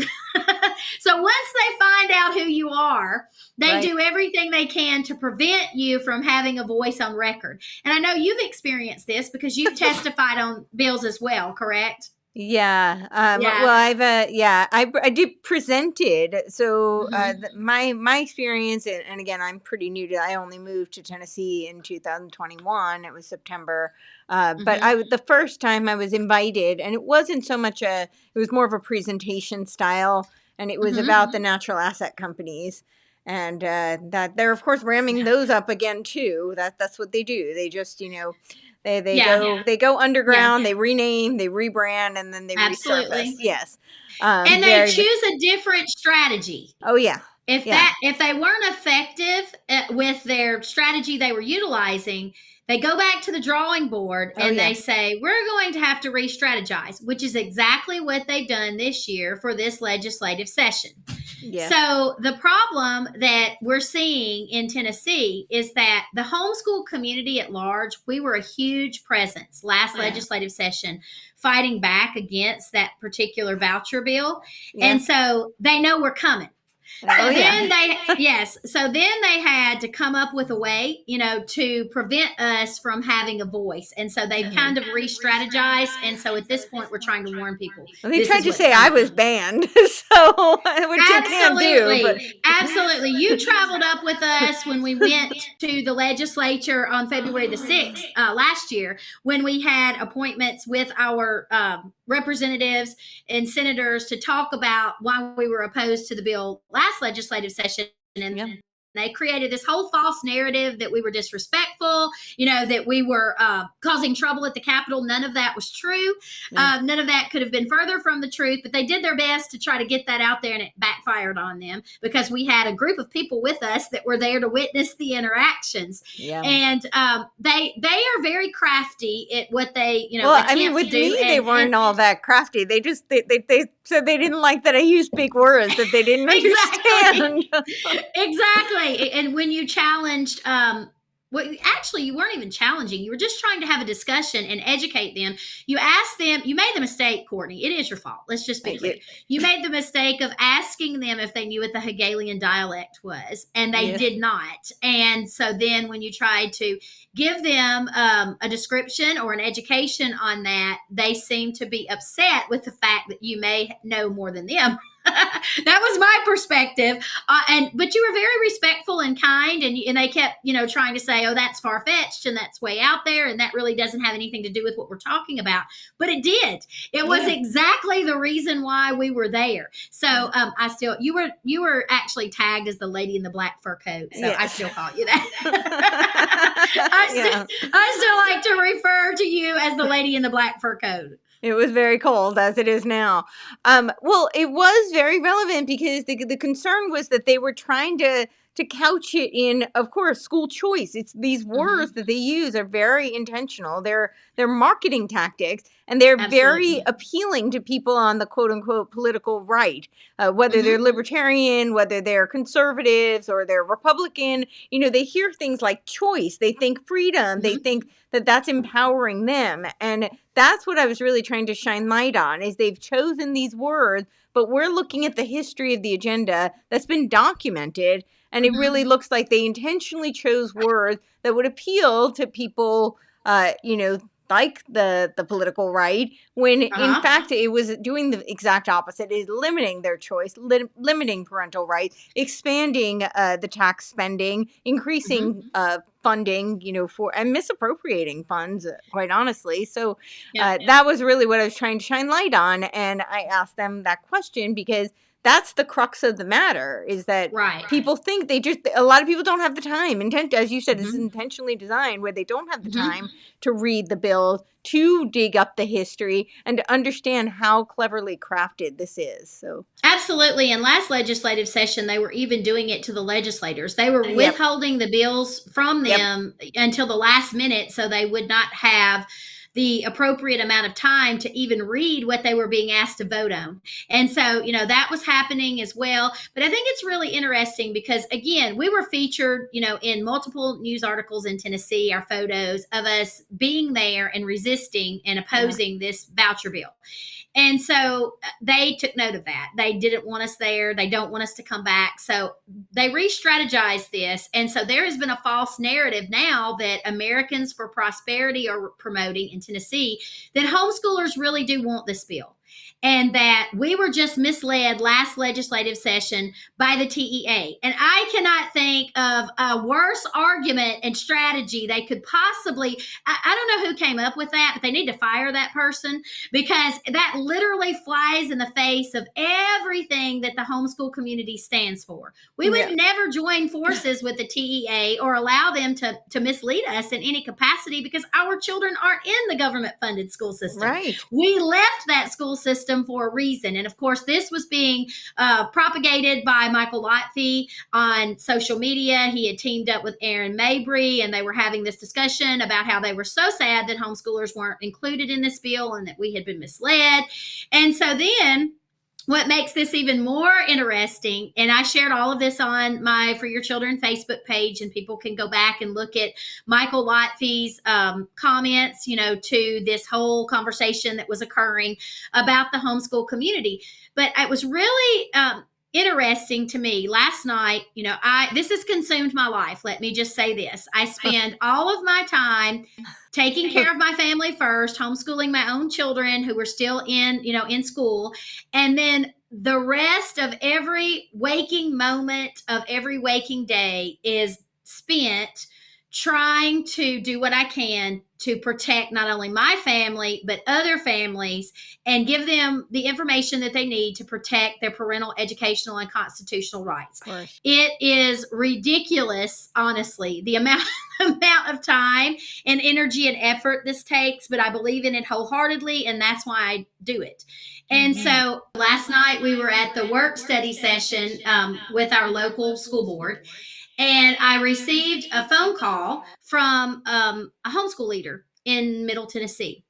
So once they find out who you are, they do everything they can to prevent you from having a voice on record. And I know you've experienced this because you've testified on bills as well, correct? Yeah. Well, I did presented. So my experience, and again, I'm pretty new to. I only moved to Tennessee in 2021. It was September. But the first time I was invited, and it wasn't so much it was more of a presentation style, and it was about the natural asset companies. And that they're of course ramming those up again too. That's what they do. They just they go underground, they rename, they rebrand, and then they resurface. Yes, and they choose a different strategy. Oh yeah. If they weren't effective with their strategy they were utilizing, they go back to the drawing board and they say, we're going to have to re-strategize, which is exactly what they've done this year for this legislative session. Yeah. So the problem that we're seeing in Tennessee is that the homeschool community at large, we were a huge presence last legislative session fighting back against that particular voucher bill. Yeah. And so they know we're coming. So then they had to come up with a way, to prevent us from having a voice. And so they've kind of re-strategized. And so at this point, we're trying to warn people. Well, they tried to say I was banned, so which you can't do. But. Absolutely. You traveled up with us when we went to the legislature on February the 6th last year, when we had appointments with our representatives and senators to talk about why we were opposed to the bill last legislative session. And they created this whole false narrative that we were disrespectful, that we were causing trouble at the Capitol. None of that was true. None of that could have been further from the truth, but they did their best to try to get that out there, and it backfired on them because we had a group of people with us that were there to witness the interactions. Yeah. And they are very crafty at what they, well, I mean, with me, they weren't all that crafty. They just, they said they didn't like that I used big words that they didn't understand. Exactly. And when you challenged, actually, you weren't even challenging. You were just trying to have a discussion and educate them. You asked them, you made the mistake, Courtney. It is your fault. Let's just be clear. You made the mistake of asking them if they knew what the Hegelian dialect was, and they did not. And so then when you tried to give them a description or an education on that, they seemed to be upset with the fact that you may know more than them. That was my perspective. But you were very respectful and kind, and they kept, trying to say, oh, that's far-fetched and that's way out there, and that really doesn't have anything to do with what we're talking about. But it did. It was exactly the reason why we were there. So you were actually tagged as the lady in the black fur coat. So I still call you that. I still like to refer to you as the lady in the black fur coat. It was very cold, as it is now. Well, it was very relevant because the concern was that they were trying to couch it in, of course, school choice. It's these words that they use are very intentional. They're marketing tactics, and they're very appealing to people on the quote unquote political right, whether they're libertarian, whether they're conservatives, or they're Republican. They hear things like choice. They think freedom. They think that that's empowering them. And that's what I was really trying to shine light on, is they've chosen these words, but we're looking at the history of the agenda that's been documented. And it really looks like they intentionally chose words that would appeal to people, like the political right, when in fact it was doing the exact opposite. It is limiting their choice, limiting parental rights, expanding the tax spending, increasing funding, and misappropriating funds, quite honestly. So that was really what I was trying to shine light on. And I asked them that question because that's the crux of the matter, is that people think a lot of people don't have the time. As you said, this is intentionally designed where they don't have the time to read the bills, to dig up the history, and to understand how cleverly crafted this is. So absolutely. And last legislative session, they were even doing it to the legislators. They were withholding the bills from them until the last minute, so they would not have the appropriate amount of time to even read what they were being asked to vote on. And so, that was happening as well. But I think it's really interesting because, again, we were featured, in multiple news articles in Tennessee, our photos of us being there and resisting and opposing this voucher bill. And so they took note of that. They didn't want us there. They don't want us to come back. So they re-strategized this. And so there has been a false narrative now that Americans for Prosperity are promoting in Tennessee that homeschoolers really do want this bill. And that we were just misled last legislative session by the TEA. And I cannot think of a worse argument and strategy they could possibly. I don't know who came up with that, but they need to fire that person, because that literally flies in the face of everything that the homeschool community stands for. We would never join forces with the TEA or allow them to mislead us in any capacity, because our children aren't in the government-funded school system. Right. We left that school system for a reason. And of course, this was being propagated by Michael Lotfi on social media. He had teamed up with Aaron Mabry, and they were having this discussion about how they were so sad that homeschoolers weren't included in this bill and that we had been misled. And so then what makes this even more interesting, and I shared all of this on my For Your Children Facebook page, and people can go back and look at Michael Lotfi's comments, to this whole conversation that was occurring about the homeschool community. But it was really interesting to me last night. This has consumed my life. Let me just say this. I spend all of my time taking care of my family first, homeschooling my own children who were still in school. And then the rest of every waking moment of every waking day is spent trying to do what I can to protect not only my family, but other families, and give them the information that they need to protect their parental, educational, and constitutional rights. It is ridiculous, honestly, the amount of time and energy and effort this takes, but I believe in it wholeheartedly, and that's why I do it. And so last night we were at the work study session with our local school board. And I received a phone call from a homeschool leader in Middle Tennessee.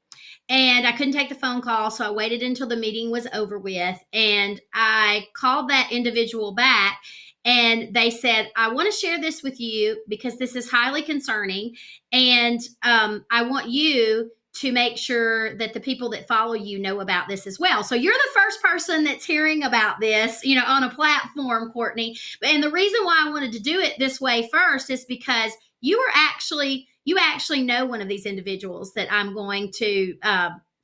And I couldn't take the phone call, so I waited until the meeting was over with. And I called that individual back, and they said, I want to share this with you because this is highly concerning. And I want you to make sure that the people that follow you know about this as well. So you're the first person that's hearing about this, on a platform, Courtenay. And the reason why I wanted to do it this way first is because you actually know one of these individuals that I'm going to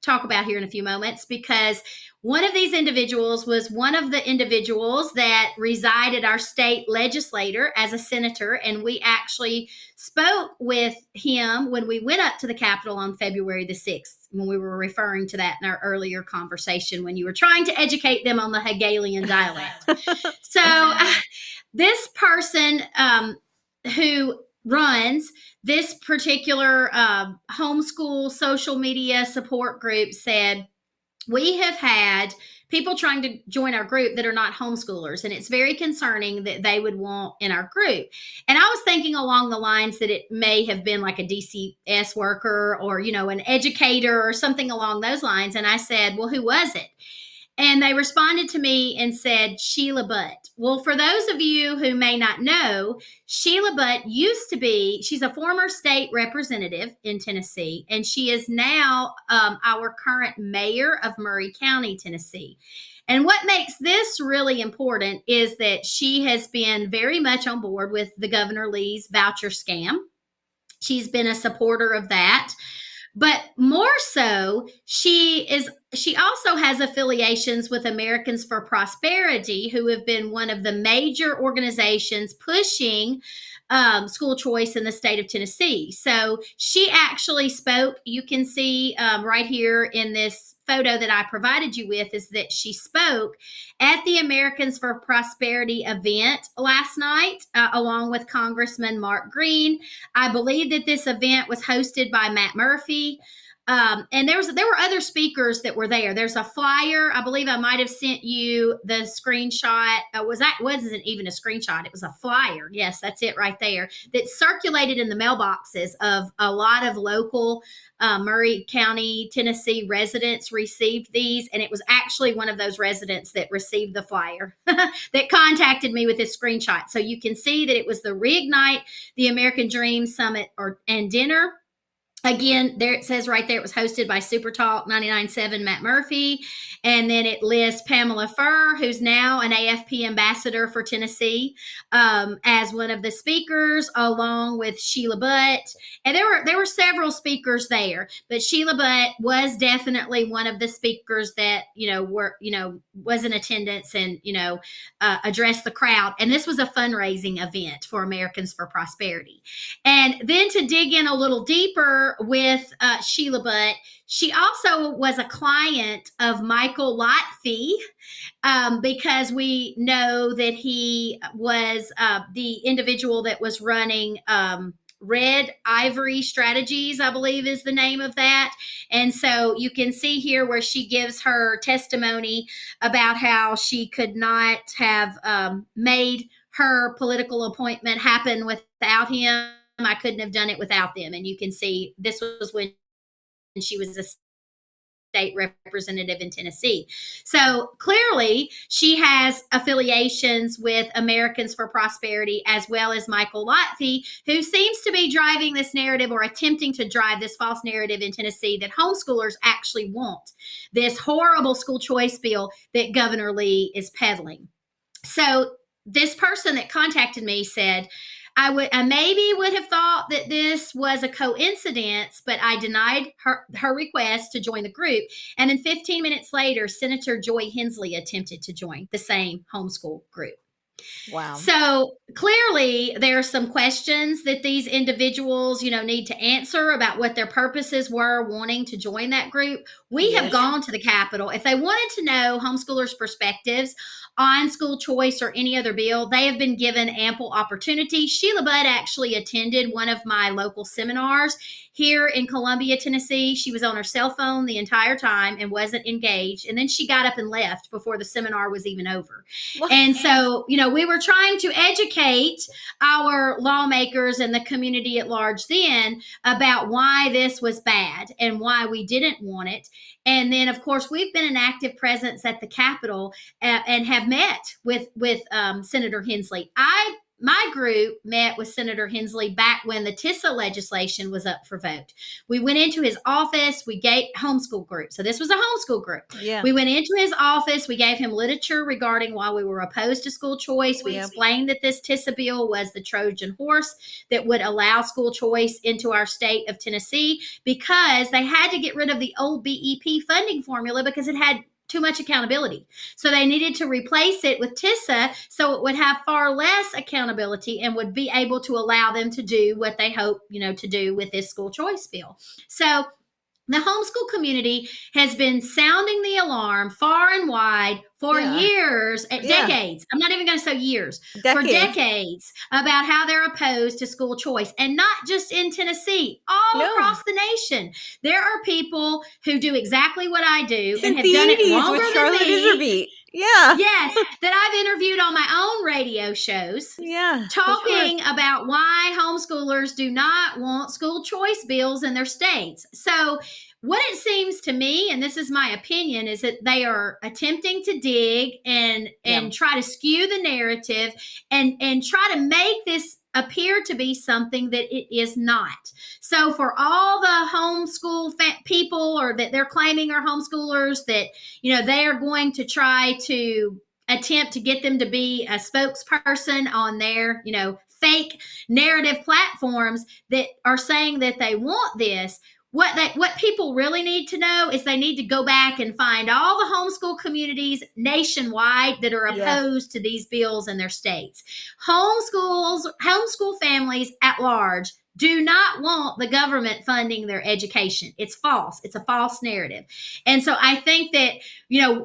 talk about here in a few moments, because one of these individuals was one of the individuals that resided our state legislator as a senator. And we actually spoke with him when we went up to the Capitol on February the 6th, when we were referring to that in our earlier conversation, when you were trying to educate them on the Hegelian dialect. So this person who runs this particular homeschool social media support group said, we have had people trying to join our group that are not homeschoolers, and it's very concerning that they would want in our group. And I was thinking along the lines that it may have been like a DCS worker or, an educator or something along those lines. And I said, well, who was it? And they responded to me and said, Sheila Butt. Well, for those of you who may not know, Sheila Butt she's a former state representative in Tennessee, and she is now our current mayor of Murray County, Tennessee. And what makes this really important is that she has been very much on board with the Governor Lee's voucher scam. She's been a supporter of that. But more so, she also has affiliations with Americans for Prosperity, who have been one of the major organizations pushing school choice in the state of Tennessee. So she actually spoke. You can see right here in this photo that I provided you with is that she spoke at the Americans for Prosperity event last night, along with Congressman Mark Green. I believe that this event was hosted by Matt Murphy. And there were other speakers that were there. There's a flyer. I believe I might have sent you the screenshot. Wasn't even a screenshot. It was a flyer. Yes, that's it right there. That circulated in the mailboxes of a lot of local Murray County, Tennessee residents received these, and it was actually one of those residents that received the flyer that contacted me with this screenshot. So you can see that it was the Reignite the American Dream Summit and Dinner. Again, there it says right there it was hosted by Super Talk 99.7 Matt Murphy. And then it lists Pamela Furr, who's now an AFP ambassador for Tennessee, as one of the speakers, along with Sheila Butt. And there were several speakers there, but Sheila Butt was definitely one of the speakers that, was in attendance and, addressed the crowd. And this was a fundraising event for Americans for Prosperity. And then to dig in a little deeper with Sheila Butt, she also was a client of Michael Lotfy, because we know that he was the individual that was running Red Ivory Strategies, I believe is the name of that. And so you can see here where she gives her testimony about how she could not have made her political appointment happen without him. I couldn't have done it without them. And you can see this was when she was a state representative in Tennessee. So clearly she has affiliations with Americans for Prosperity, as well as Michael Lotfy, who seems to be driving this narrative or attempting to drive this false narrative in Tennessee that homeschoolers actually want this horrible school choice bill that Governor Lee is peddling. So this person that contacted me said, I maybe would have thought that this was a coincidence, but I denied her request to join the group. And then 15 minutes later, Senator Joy Hensley attempted to join the same homeschool group. Wow. So clearly there are some questions that these individuals, need to answer about what their purposes were wanting to join that group. We have gone to the Capitol. If they wanted to know homeschoolers' perspectives on school choice or any other bill, they have been given ample opportunity. Sheila Butt actually attended one of my local seminars here in Columbia, Tennessee. She was on her cell phone the entire time and wasn't engaged. And then she got up and left before the seminar was even over. What? And so, we were trying to educate our lawmakers and the community at large then about why this was bad and why we didn't want it. And then, of course, we've been an active presence at the Capitol and have met with Senator Hensley. My group met with Senator Hensley back when the TISA legislation was up for vote. We went into his office. We gave homeschool group. So this was a homeschool group. Yeah. We went into his office. We gave him literature regarding why we were opposed to school choice. We explained that this TISA bill was the Trojan horse that would allow school choice into our state of Tennessee, because they had to get rid of the old BEP funding formula because it had too much accountability. So they needed to replace it with TISA so it would have far less accountability and would be able to allow them to do what they hope, to do with this school choice bill. So the homeschool community has been sounding the alarm far and wide for years, decades. I'm not even going to say years, for decades, about how they're opposed to school choice. And not just in Tennessee, all across the nation. There are people who do exactly what I do Since and have done it longer with than me. Yeah. Yes, that I've interviewed on my own radio shows. Yeah. Talking about why homeschoolers do not want school choice bills in their states. So what it seems to me, and this is my opinion, is that they are attempting to dig and try to skew the narrative and try to make this appear to be something that it is not. So for all the homeschool people, or that they're claiming are homeschoolers, that, they are going to try to attempt to get them to be a spokesperson on their, fake narrative platforms that are saying that they want this. What people really need to know is they need to go back and find all the homeschool communities nationwide that are opposed to these bills in their states. Homeschool families at large do not want the government funding their education. It's false. It's a false narrative. And so I think that,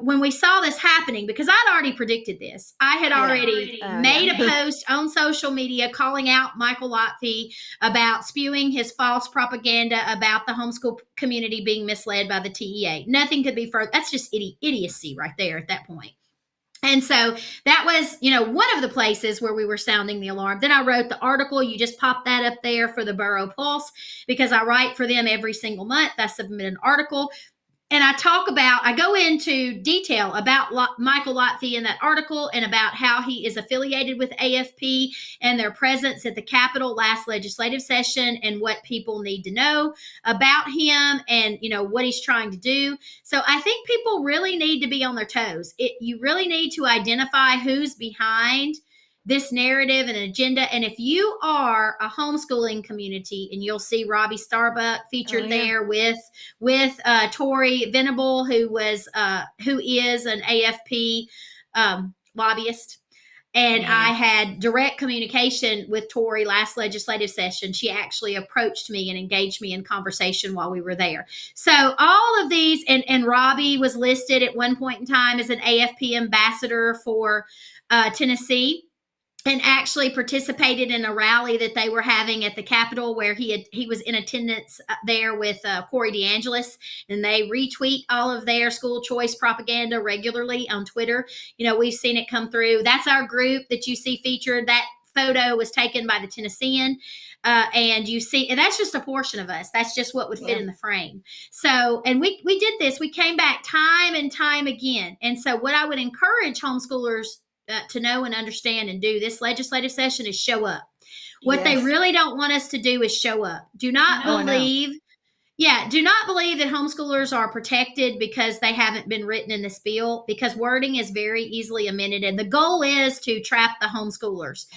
when we saw this happening, because I'd already predicted this, I had already made a post on social media calling out Michael Lotfi about spewing his false propaganda about the homeschool community being misled by the TEA. Nothing could be further. That's just idiocy right there at that point. And so that was, one of the places where we were sounding the alarm. Then I wrote the article. You just pop that up there for the Borough Pulse, because I write for them every single month. I submit an article. And I go into detail about Michael Lotfi in that article, and about how he is affiliated with AFP and their presence at the Capitol last legislative session, and what people need to know about him, and, what he's trying to do. So I think people really need to be on their toes. You really need to identify who's behind this narrative and agenda. And if you are a homeschooling community, and you'll see Robbie Starbuck featured there with Tori Venable, who is an AFP lobbyist. And I had direct communication with Tori last legislative session. She actually approached me and engaged me in conversation while we were there. So all of these, and Robbie was listed at one point in time as an AFP ambassador for Tennessee, and actually participated in a rally that they were having at the Capitol, where he was in attendance there with Corey DeAngelis, and they retweet all of their school choice propaganda regularly on Twitter. We've seen it come through. That's our group that you see featured. That photo was taken by the Tennessean. And you see, and that's just a portion of us. That's just what would fit in the frame. So, and we did this. We came back time and time again. And so what I would encourage homeschoolers to know and understand and do this legislative session is show up. What they really don't want us to do is show up. Do not believe that homeschoolers are protected because they haven't been written in this bill, because wording is very easily amended. And the goal is to trap the homeschoolers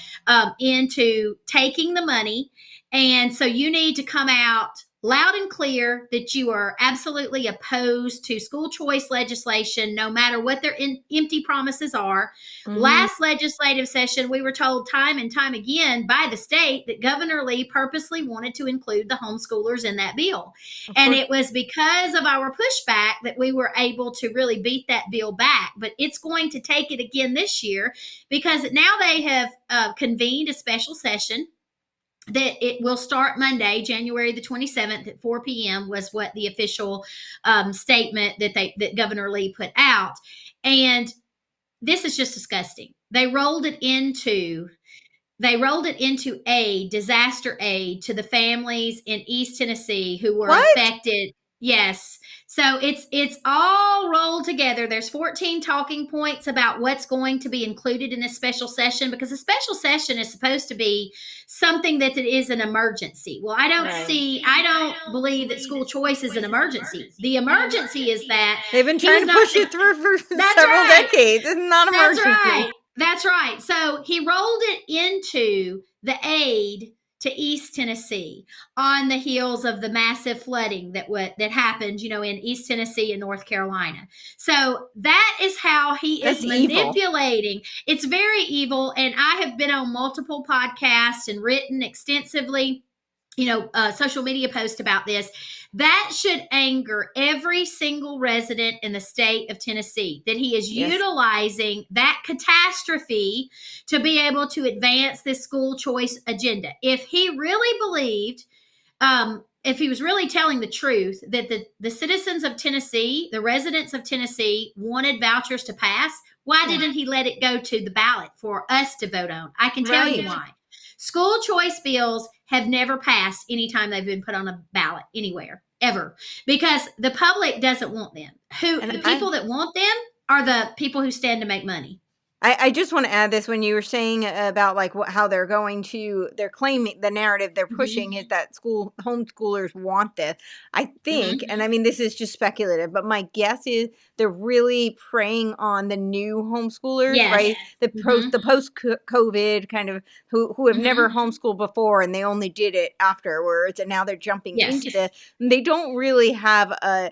into taking the money. And so you need to come out loud and clear that you are absolutely opposed to school choice legislation, no matter what their empty promises are. Last legislative session, we were told time and time again by the state that Governor Lee purposely wanted to include the homeschoolers in that bill. And it was because of our pushback that we were able to really beat that bill back. But it's going to take it again this year, because now they have convened a special session that it will start Monday, January the 27th at 4 p.m. was what the official statement that Governor Lee put out. And this is just disgusting. They rolled it into aid, disaster aid, to the families in East Tennessee who were affected. Yes. So it's all rolled together. There's 14 talking points about what's going to be included in this special session, because a special session is supposed to be something that it is an emergency. Well, I don't believe that school choice is an emergency. The emergency is that they've been trying to push it through for several decades. It's not an emergency. That's right. So he rolled it into the aid to East Tennessee on the heels of the massive flooding that happened, in East Tennessee and North Carolina. So that is how he is manipulating. Evil. It's very evil. And I have been on multiple podcasts and written extensively, social media posts about this. That should anger every single resident in the state of Tennessee, that he is utilizing that catastrophe to be able to advance this school choice agenda. If he really believed, if he was really telling the truth, that the citizens of Tennessee, the residents of Tennessee, wanted vouchers to pass, why didn't he let it go to the ballot for us to vote on? I can tell you why. School choice bills have never passed anytime they've been put on a ballot anywhere, ever, because the public doesn't want them. The people that want them are the people who stand to make money. I just want to add this, when you were saying about how they're claiming, the narrative they're pushing is that homeschoolers want this. I think, and I mean, this is just speculative, but my guess is they're really preying on the new homeschoolers, right? The post-COVID kind of who have never homeschooled before, and they only did it afterwards, and now they're jumping into this. And they don't really have a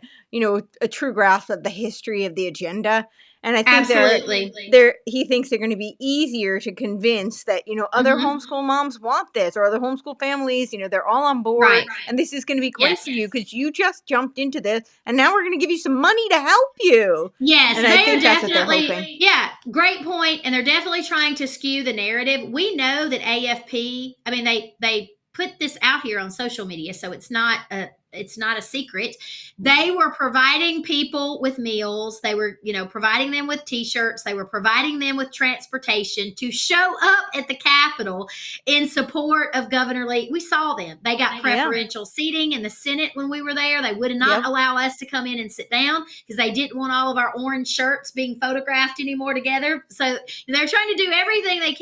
true grasp of the history of the agenda. And I think Absolutely. he thinks they're going to be easier to convince that, other Mhm. homeschool moms want this, or other homeschool families, they're all on board, Right. and this is going to be great for Yes. you because you just jumped into this, and now we're going to give you some money to help you. Yes, And I they are think that's what they're hoping. definitely, yeah, great point, and they're definitely trying to skew the narrative. We know that AFP, I mean, they put this out here on social media, so it's not a secret. They were providing people with meals. They were, providing them with T-shirts. They were providing them with transportation to show up at the Capitol in support of Governor Lee. We saw them. They got Yeah. preferential seating in the Senate when we were there. They would not Yep. allow us to come in and sit down because they didn't want all of our orange shirts being photographed anymore together. So they're trying to do everything they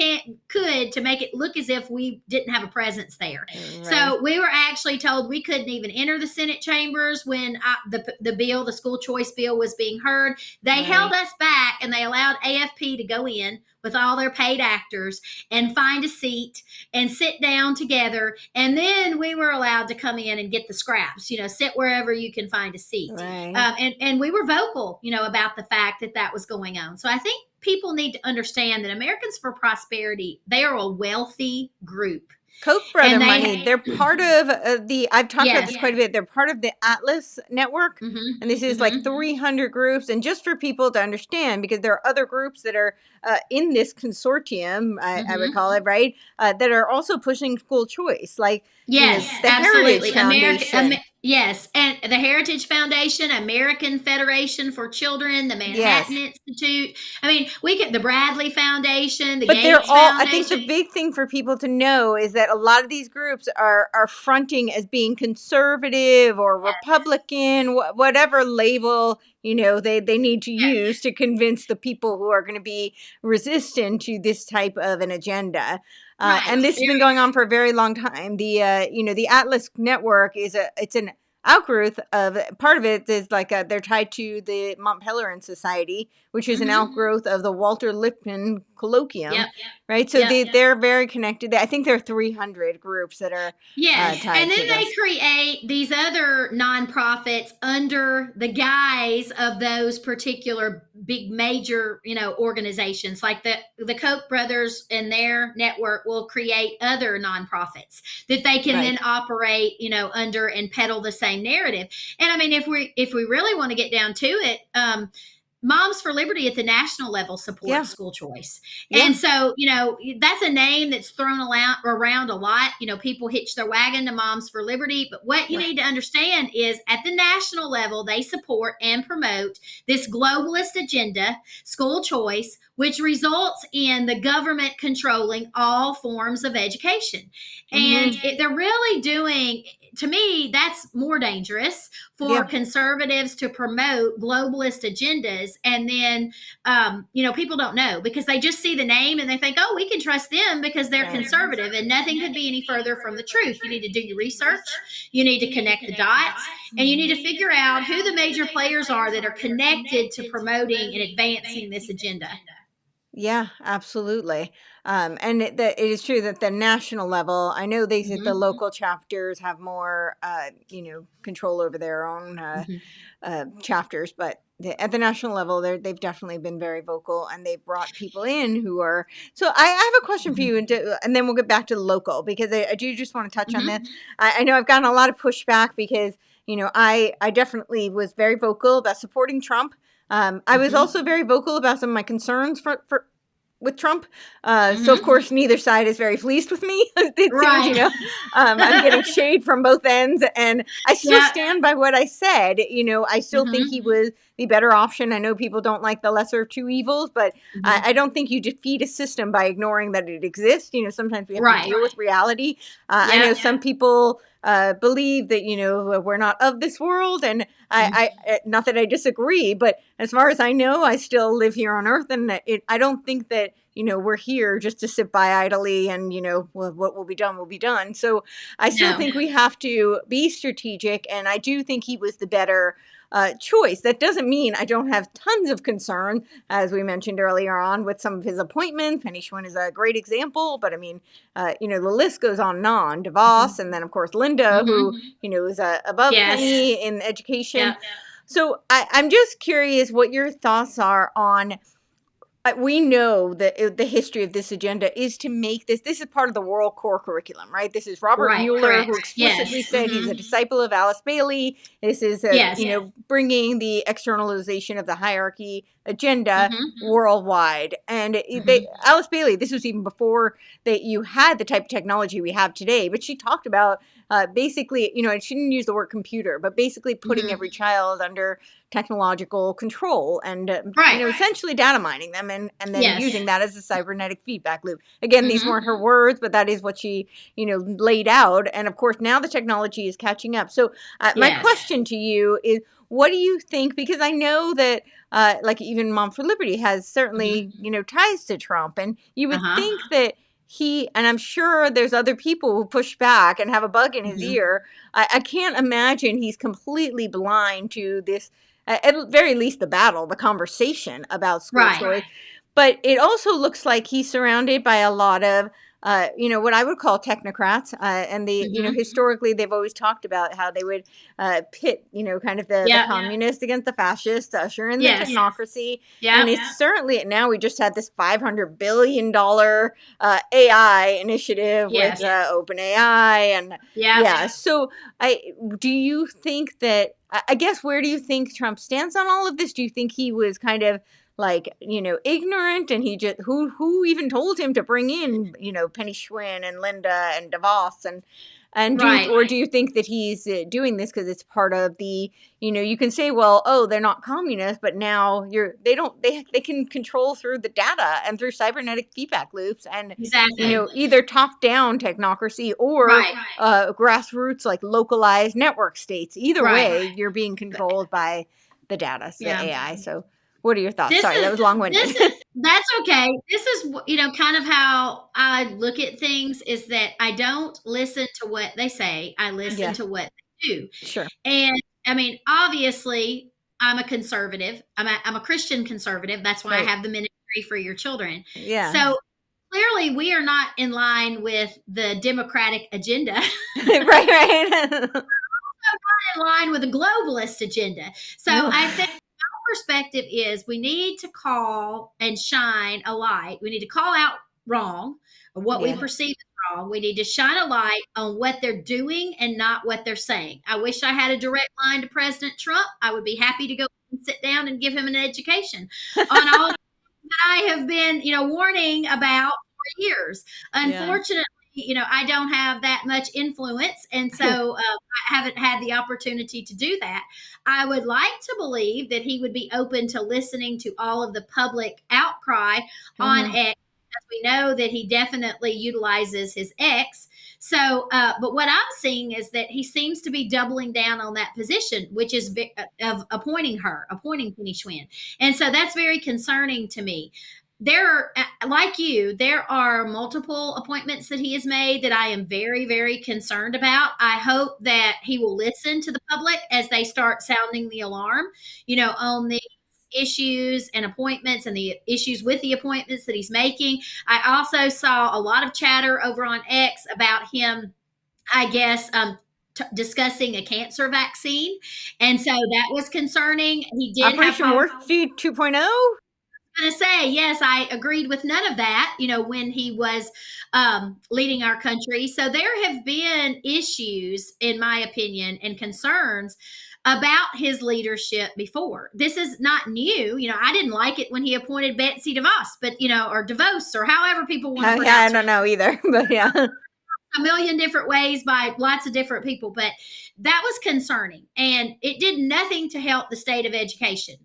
could to make it look as if we didn't have a presence there. Right. So we were actually told we couldn't even enter the Senate chambers when the school choice bill, was being heard. They held us back, and they allowed AFP to go in with all their paid actors and find a seat and sit down together. And then we were allowed to come in and get the scraps, sit wherever you can find a seat. Right. And we were vocal, about the fact that was going on. So I think people need to understand that Americans for Prosperity, they are a wealthy group. Koch brother And they- money. They're part of I've talked about Yes. this quite a bit. They're part of the Atlas network. Mhm. And this is like 300 groups. And just for people to understand, because there are other groups that are in this consortium, I would call it, right, that are also pushing school choice. Like, Yes, the absolutely. Heritage Foundation. Yes, and the Heritage Foundation, American Federation for Children, the Manhattan Institute. I mean, the Bradley Foundation, the But Gates they're all, I Foundation. think the big thing for people to know is that a lot of these groups are fronting as being conservative or Republican, whatever label, they need to use to convince the people who are going to be resistant to this type of an agenda. And this has been going on for a very long time. The Atlas network it's an outgrowth of, part of it is like they're tied to the Mont Pelerin Society, which is an outgrowth of the Walter Lippmann Colloquium, right? So they're very connected. I think there are 300 groups that are Yes, tied and then to they this. create these other nonprofits under the guise of those particular big major, organizations. Like the Koch brothers and their network will create other nonprofits that they can then operate, under and peddle the same narrative. And I mean, if we really want to get down to it, Moms for Liberty at the national level supports school choice. Yeah. And so, that's a name that's thrown around a lot. People hitch their wagon to Moms for Liberty. But what you need to understand is at the national level, they support and promote this globalist agenda, school choice, which results in the government controlling all forms of education. And they're really doing, to me, that's more dangerous for conservatives to promote globalist agendas. And then, people don't know because they just see the name and they think, oh, we can trust them because they're conservative, and nothing could be any further from the truth. You need to do your research. You need to connect the dots, and you need to figure out who the major players are that are connected to promoting and advancing this agenda. Yeah, absolutely. And it is true that the national level, I know they said the local chapters have more, control over their own chapters, but at the national level, they've definitely been very vocal, and they've brought people in who are. So I have a question for you, and then we'll get back to local, because I do just want to touch on this. I know I've gotten a lot of pushback because, I definitely was very vocal about supporting Trump. I was also very vocal about some of my concerns with Trump. So of course, neither side is very pleased with me. It seems, I'm getting shade from both ends, and I still stand by what I said. I still think he was the better option. I know people don't like the lesser of two evils, but I don't think you defeat a system by ignoring that it exists. Sometimes we have to deal with reality. I know some people believe that, we're not of this world, and I not that I disagree, but as far as I know, I still live here on Earth, and I don't think that we're here just to sit by idly and what will be done will be done. So I still think we have to be strategic, and I do think he was the better choice. That doesn't mean I don't have tons of concern, as we mentioned earlier on, with some of his appointments. Penny Schwinn is a great example, but I mean, the list goes on and on. DeVos, and then of course Linda, who is above Penny in education. So I'm just curious what your thoughts are on. We know that the history of this agenda is to make this. This is part of the World Core Curriculum, right? This is Robert Right, Mueller, who correct. Yes. explicitly said he's a Mhm. disciple of Alice Bailey. This is Yes. bringing the externalization of the hierarchy agenda Mhm. worldwide. And Mhm. Alice Bailey, this was even before that you had the type of technology we have today, but she talked about basically, and she didn't use the word computer, but basically putting Mhm. every child under technological control and Right. essentially data mining them and then Yes. using that as a cybernetic feedback loop. Again, these Mhm. weren't her words, but that is what she laid out. And of course now the technology is catching up. So my Yes. question to you is, what do you think, because I know that like even Mom for Liberty has Mhm. certainly ties to Trump, and you would Uh-huh. think that and I'm sure there's other people who push back and have a bug in his Mhm. ear. I can't imagine he's completely blind to this, at very least the battle, the conversation about school Right. choice. But it also looks like he's surrounded by a lot of, what I would call technocrats. And Mhm. historically, they've always talked about how they would pit, kind of the Yep. communists against the fascists to usher in the Yes. technocracy. And Yep. it's certainly, now we just had this $500 billion AI initiative with Yes. OpenAI. And Yep. yeah, so do you think that, I guess, where do you think Trump stands on all of this? Do you think he was kind of like, ignorant, and he just, who even told him to bring in, Penny Schwinn and Linda and DeVos, and Right. do you think that he's doing this because it's part of the, you can say, well, oh, they're not communists, but now they can control through the data and through cybernetic feedback loops, and Exactly. either top down technocracy or Right. grassroots, like localized network states. Either Right. way, you're being controlled by the data, the Yeah. AI. So what are your thoughts? This Sorry, that is was long this winded. that's okay. This is kind of how I look at things, is that I don't listen to what they say. I listen Yeah, to what they do. sure. And I mean, obviously, I'm a conservative. I'm a Christian conservative. That's why I Right. have the ministry for your children. Yeah. So clearly, we are not in line with the Democratic agenda. Right, right. In line with the globalist agenda. So No. I think perspective is, we need to call and shine a light. We need to call out wrong, or what we Yeah. perceive as wrong. We need to shine a light on what they're doing and not what they're saying. I wish I had a direct line to President Trump. I would be happy to go and sit down and give him an education on all that I have been, warning about for years. Yeah. Unfortunately, I don't have that much influence, and so I haven't had the opportunity to do that. I would like to believe that he would be open to listening to all of the public outcry on Mhm. X. As we know that he definitely utilizes his X. So, but what I'm seeing is that he seems to be doubling down on that position, which is of appointing Penny Schwinn. And so that's very concerning to me. There are, like you, there are multiple appointments that he has made that I am very, very concerned about. I hope that he will listen to the public as they start sounding the alarm, on the issues and appointments and the issues with the appointments that he's making. I also saw a lot of chatter over on X about him, I guess, discussing a cancer vaccine. And so that was concerning. He did have Operation Warp Speed 2.0? going to say, yes, I agreed with none of that, when he was leading our country. So there have been issues, in my opinion, and concerns about his leadership before. This is not new. I didn't like it when he appointed Betsy DeVos, but, or DeVos, or however people want to Yeah, I pronounce her, don't know either, but yeah. a million different ways by lots of different people. But that was concerning, and it did nothing to help the state of education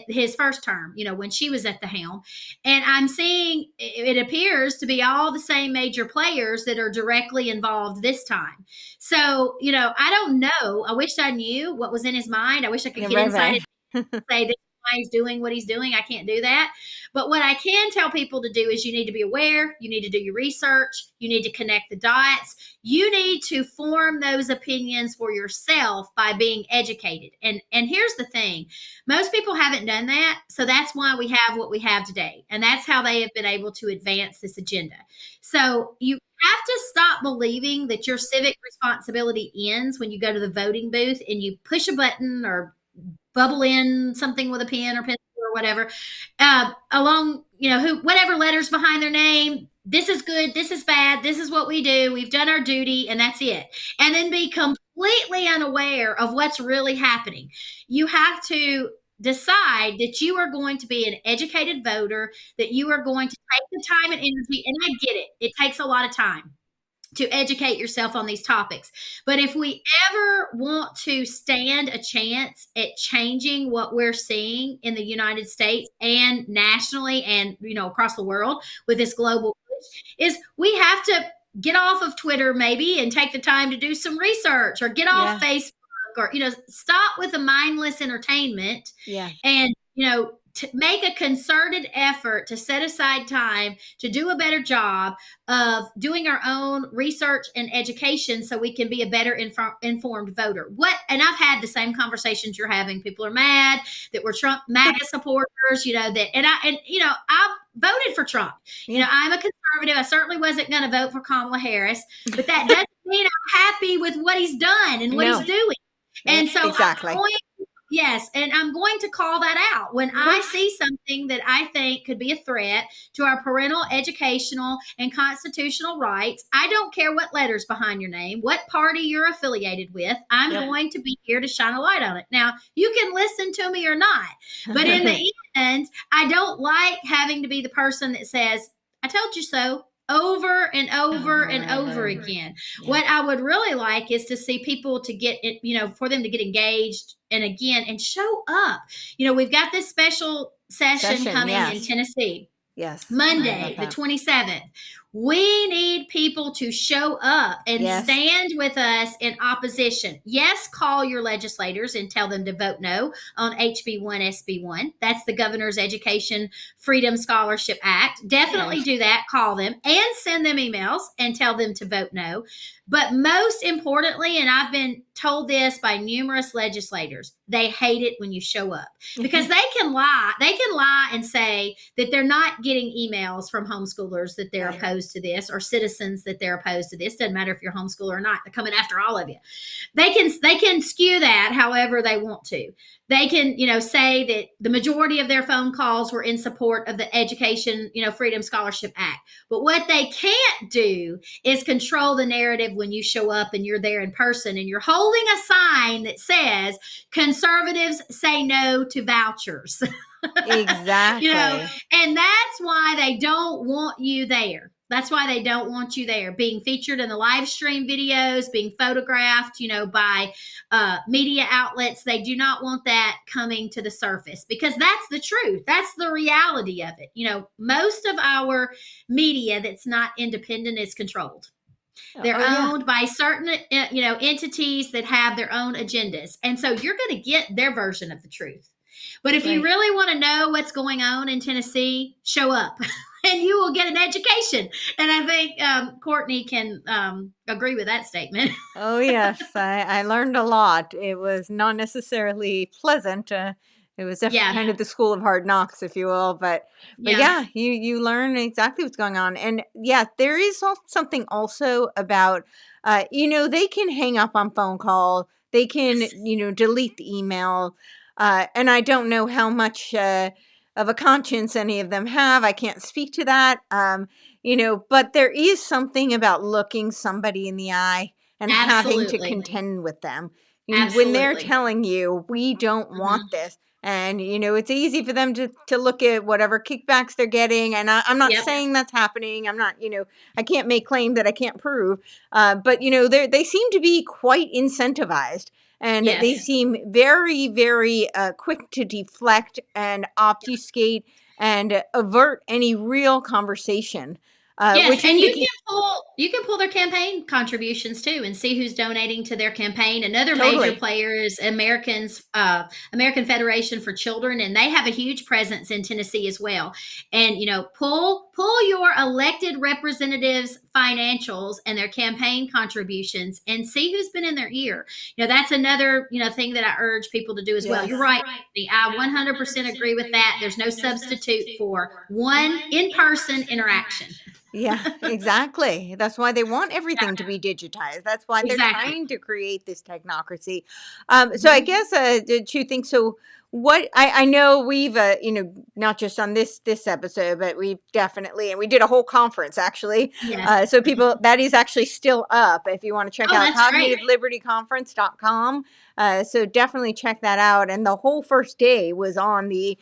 his first term, when she was at the helm. And I'm seeing, it appears to be all the same major players that are directly involved this time. So, I don't know. I wish I knew what was in his mind. I wish I could Yeah, get right, inside right. it, say this is why he's doing what he's doing. I can't do that. But what I can tell people to do is, you need to be aware, you need to do your research, you need to connect the dots, you need to form those opinions for yourself by being educated. And here's the thing. Most people haven't done that. So that's why we have what we have today. And that's how they have been able to advance this agenda. So you have to stop believing that your civic responsibility ends when you go to the voting booth and you push a button or bubble in something with a pen or pencil or whatever, along, whatever letters behind their name. This is good. This is bad. This is what we do. We've done our duty, and that's it. And then be completely unaware of what's really happening. You have to decide that you are going to be an educated voter, that you are going to take the time and energy. And I get it. It takes a lot of time to educate yourself on these topics. But if we ever want to stand a chance at changing what we're seeing in the United States and nationally and across the world with this global push, is we have to get off of Twitter maybe and take the time to do some research, or get off Facebook, or stop with the mindless entertainment. Yeah. And to make a concerted effort to set aside time to do a better job of doing our own research and education, so we can be a better informed voter. And I've had the same conversations you're having. People are mad that we're Trump MAGA supporters, I voted for Trump. Yeah. I'm a conservative. I certainly wasn't going to vote for Kamala Harris, but that doesn't mean I'm happy with what he's done and what he's doing. And so exactly. Yes, and I'm going to call that out when I see something that I think could be a threat to our parental, educational, and constitutional rights. I don't care what letters behind your name, what party you're affiliated with. I'm going to be here to shine a light on it. Now, you can listen to me or not, but in the end, I don't like having to be the person that says, "I told you so," over and over and over again. Yeah. What I would really like is to see people to get it, for them to get engaged and show up. We've got this special session coming in Tennessee. Yes. Monday, the 27th. We need people to show up and stand with us in opposition. Yes, call your legislators and tell them to vote no on HB1 SB1. That's the Governor's Education Freedom Scholarship Act. Definitely do that. Call them and send them emails and tell them to vote no. But most importantly, and I've been told this by numerous legislators, they hate it when you show up, because they can lie. They can lie and say that they're not getting emails from homeschoolers that they're opposed to this, or citizens that they're opposed to this. Doesn't matter if you're homeschooler or not. They're coming after all of you. They can skew that however they want to. They can, say that the majority of their phone calls were in support of the Education, Freedom Scholarship Act. But what they can't do is control the narrative when you show up and you're there in person and you're holding a sign that says conservatives say no to vouchers. Exactly. And that's why they don't want you there. That's why they don't want you there, being featured in the live stream videos, being photographed, by media outlets. They do not want that coming to the surface, because that's the truth. That's the reality of it. Most of our media that's not independent is controlled. They're owned by certain, entities that have their own agendas. And so you're going to get their version of the truth. But if you really want to know what's going on in Tennessee, show up. And you will get an education. And I think Courtenay can agree with that statement. Oh, yes. I learned a lot. It was not necessarily pleasant. It was definitely kind of the school of hard knocks, if you will. But you learn exactly what's going on. And there is something also about, they can hang up on phone call. They can, delete the email. And I don't know how much of a conscience any of them have. I can't speak to that. But there is something about looking somebody in the eye and having to contend with them. When they're telling you, we don't want this. And, it's easy for them to look at whatever kickbacks they're getting. And I'm not saying that's happening. I'm not, I can't make claim that I can't prove. But, they seem to be quite incentivized. And they seem very, very quick to deflect and obfuscate and avert any real conversation. And you can pull their campaign contributions too, and see who's donating to their campaign. Another major player is American Federation for Children, and they have a huge presence in Tennessee as well. And pull your elected representatives' financials and their campaign contributions and see who's been in their ear. That's another, thing that I urge people to do as well. You're Yes. right. I 100% agree with that. There's no substitute for one in-person interaction. Yeah, exactly. That's why they want Yeah, everything to be digitized. That's why they're exactly. trying to create this technocracy. So I Mhm. guess did you think so? What I know we've not just on this episode, but we've definitely and we did a whole conference actually. Yes. So people that is actually still up if you want to check Oh, out that's great. cognitivelibерtyconference.com. So definitely check that out. And the whole first day was on the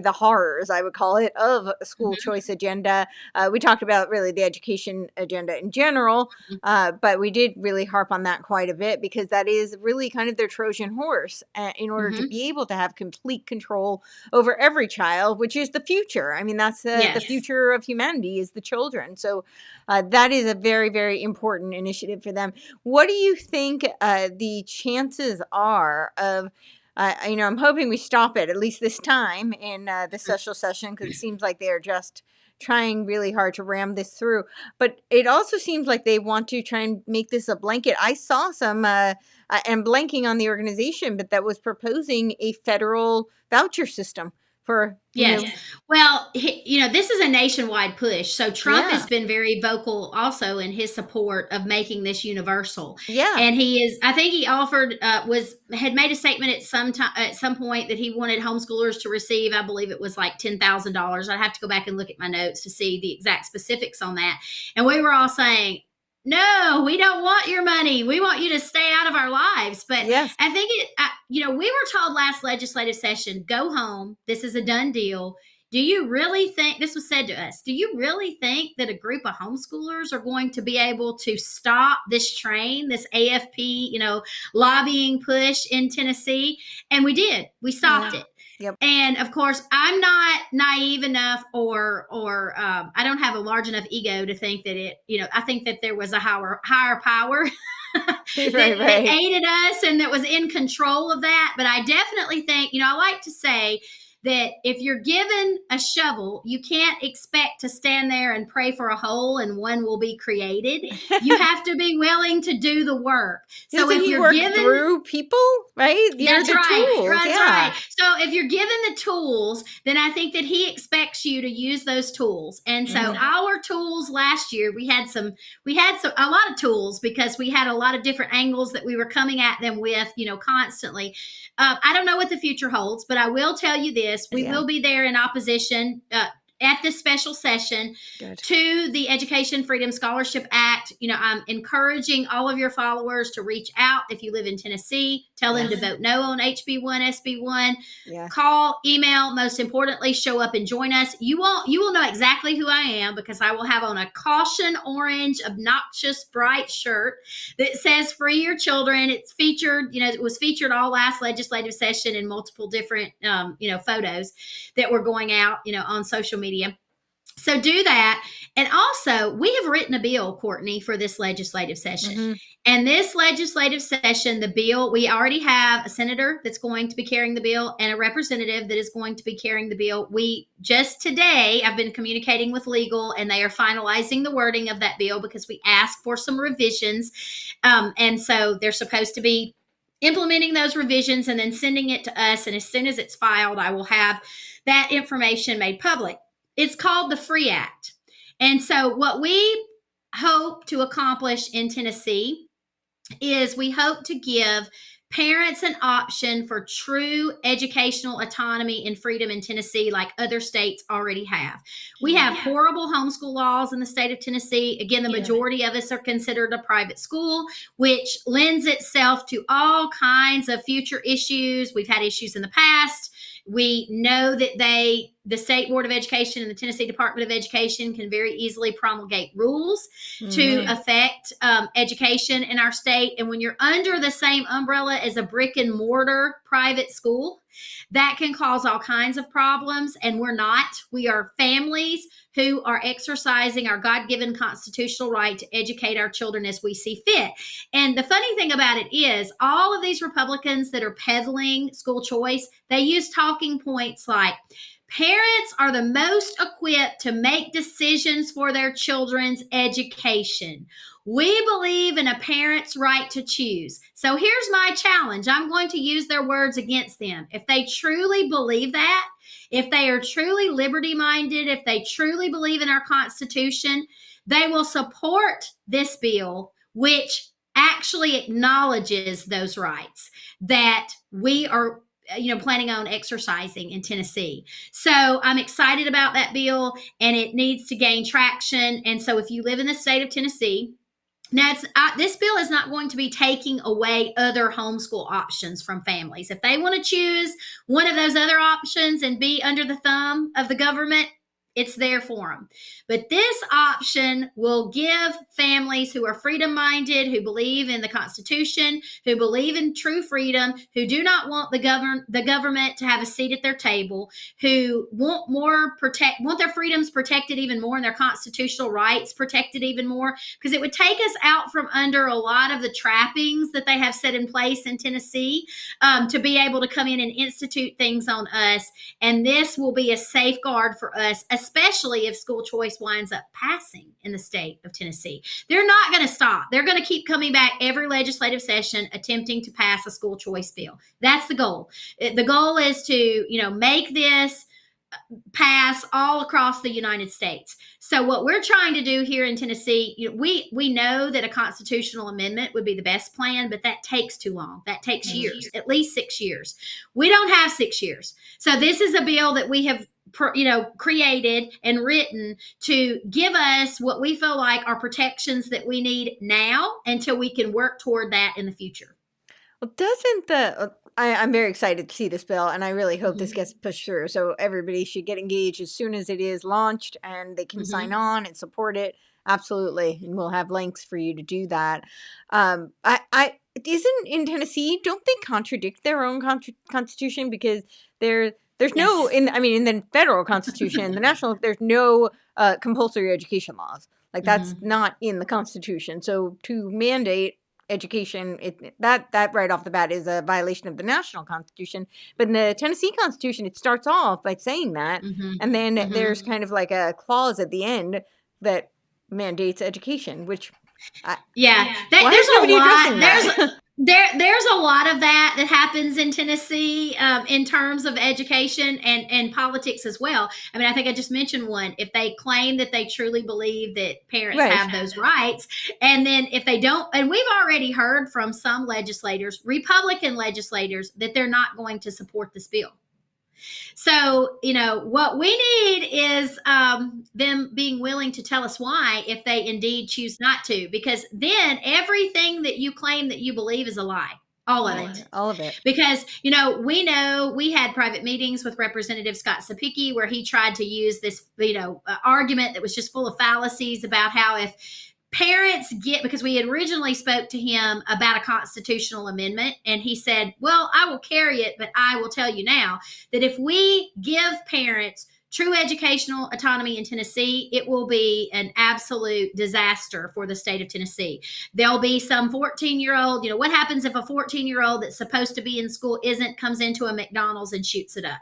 horrors I would call it of a school Mhm. choice agenda. We talked about really the education agenda in general, Mhm. but we did really harp on that quite a bit because that is really kind of their Trojan horse in order to Mhm. be able to have complete control over every child, which is the future. I mean, that's the Yes. future of humanity is the children. So that is a very, very important initiative for them. What do you think the chances are of I'm hoping we stop it at least this time in the special session because it seems like they are just trying really hard to ram this through. But it also seems like they want to try and make this a blanket. I saw some, I'm blanking on the organization, but that was proposing a federal voucher system for, Yes. Well, this is a nationwide push. So Trump has yeah, been very vocal also in his support of making this universal. yeah, And I think he offered, had made a statement at some point that he wanted homeschoolers to receive, I believe it was like $10,000. I'd have to go back and look at my notes to see the exact specifics on that. And we were all saying, no, we don't want your money. We want you to stay out of our lives. But yes, I think we were told last legislative session, go home. This is a done deal. Do you really think this was said to us? Do you really think that a group of homeschoolers are going to be able to stop this train, this AFP, lobbying push in Tennessee? And we did. We stopped yeah, it. yep, And of course, I'm not naive enough, or I don't have a large enough ego to think that I think that there was a higher power right, that right, aided us and that was in control of that. But I definitely think, I like to say that if you're given a shovel, you can't expect to stand there and pray for a hole and one will be created. You have to be willing to do the work. So Doesn't if he you're work given through people? Right, you're That's the right. tools. That's Yeah. right. So if you're given the tools, then I think that he expects you to use those tools. And so Hmm. our tools last year, we had a lot of tools because we had a lot of different angles that we were coming at them with, constantly. I don't know what the future holds, but I will tell you this: we Yeah, will be there in opposition. At this special session good. to the Education Freedom Scholarship Act. I'm encouraging all of your followers to reach out if you live in Tennessee. Tell them to Yes, vote no on HB1, SB1. yes. Call, email, most importantly, show up and join us. You will know exactly who I am because I will have on a caution orange, obnoxious, bright shirt that says "Free Your Children." It's featured, it was featured all last legislative session in multiple different, photos that were going out, on social media. So do that. And also, we have written a bill, Courtney, for this legislative session. Hmm. And this legislative session, the bill, we already have a senator that's going to be carrying the bill and a representative that is going to be carrying the bill. We just today, I've been communicating with legal and they are finalizing the wording of that bill because we asked for some revisions. And so they're supposed to be implementing those revisions and then sending it to us. And as soon as it's filed, I will have that information made public. It's called the FREE Act. And so, what we hope to accomplish in Tennessee is we hope to give parents an option for true educational autonomy and freedom in Tennessee, like other states already have. We Yeah. have horrible homeschool laws in the state of Tennessee. Again, the majority of us are considered a private school, which lends itself to all kinds of future issues. We've had issues in the past. We know that the State Board of Education and the Tennessee Department of Education can very easily promulgate rules to Hmm. affect education in our state. And when you're under the same umbrella as a brick and mortar private school, that can cause all kinds of problems. And we're not. We are families who are exercising our God given constitutional right to educate our children as we see fit. And the funny thing about it is, all of these Republicans that are peddling school choice, they use talking points like Parents are the most equipped to make decisions for their children's education. We believe in a parent's right to choose. So here's my challenge. I'm going to use their words against them. If they truly believe that, if they are truly liberty minded, if they truly believe in our Constitution, they will support this bill, which actually acknowledges those rights that we are planning on exercising in Tennessee. So I'm excited about that bill, and it needs to gain traction. And so if you live in the state of Tennessee, now, this bill is not going to be taking away other homeschool options from families. If they want to choose one of those other options and be under the thumb of the government, it's there for them. But this option will give families who are freedom minded, who believe in the Constitution, who believe in true freedom, who do not want the government to have a seat at their table, who want their freedoms protected even more and their constitutional rights protected even more, because it would take us out from under a lot of the trappings that they have set in place in Tennessee, to be able to come in and institute things on us. And this will be a safeguard for us, especially if school choice winds up passing in the state of Tennessee. They're not going to stop. They're going to keep coming back every legislative session attempting to pass a school choice bill. That's the goal. The goal is to, make this pass all across the United States. So what we're trying to do here in Tennessee, we know that a constitutional amendment would be the best plan, but that takes too long. That takes years, at least 6 years. We don't have 6 years. So this is a bill that we have created and written to give us what we feel like are protections that we need now until we can work toward that in the future. Well, doesn't I'm very excited to see this bill, and I really hope this gets pushed through. So everybody should get engaged as soon as it is launched, and they can sign on and support it. Absolutely, and we'll have links for you to do that. I isn't in Tennessee. Don't they contradict their own constitution, because there's no in the federal constitution and the national, there's no compulsory education laws. Like that's not in the Constitution. So to mandate education, that right off the bat is a violation of the national Constitution. But in the Tennessee Constitution, it starts off by saying that, and then there's kind of like a clause at the end that mandates education, which there's a lot. There's a lot of that happens in Tennessee, in terms of education and politics as well. I mean, I think I just mentioned one. If they claim that they truly believe that parents have those rights, and then if they don't, and we've already heard from some legislators, Republican legislators, that they're not going to support this bill. So, what we need is them being willing to tell us why, if they indeed choose not to, because then everything that you claim that you believe is a lie. All of it. Because, we know we had private meetings with Representative Scott Sapicki where he tried to use this, argument that was just full of fallacies about how if parents because we had originally spoke to him about a constitutional amendment, and he said, well, I will carry it, but I will tell you now that if we give parents true educational autonomy in Tennessee, it will be an absolute disaster for the state of Tennessee. There'll be some 14-year-old, what happens if a 14-year-old that's supposed to be in school comes into a McDonald's and shoots it up?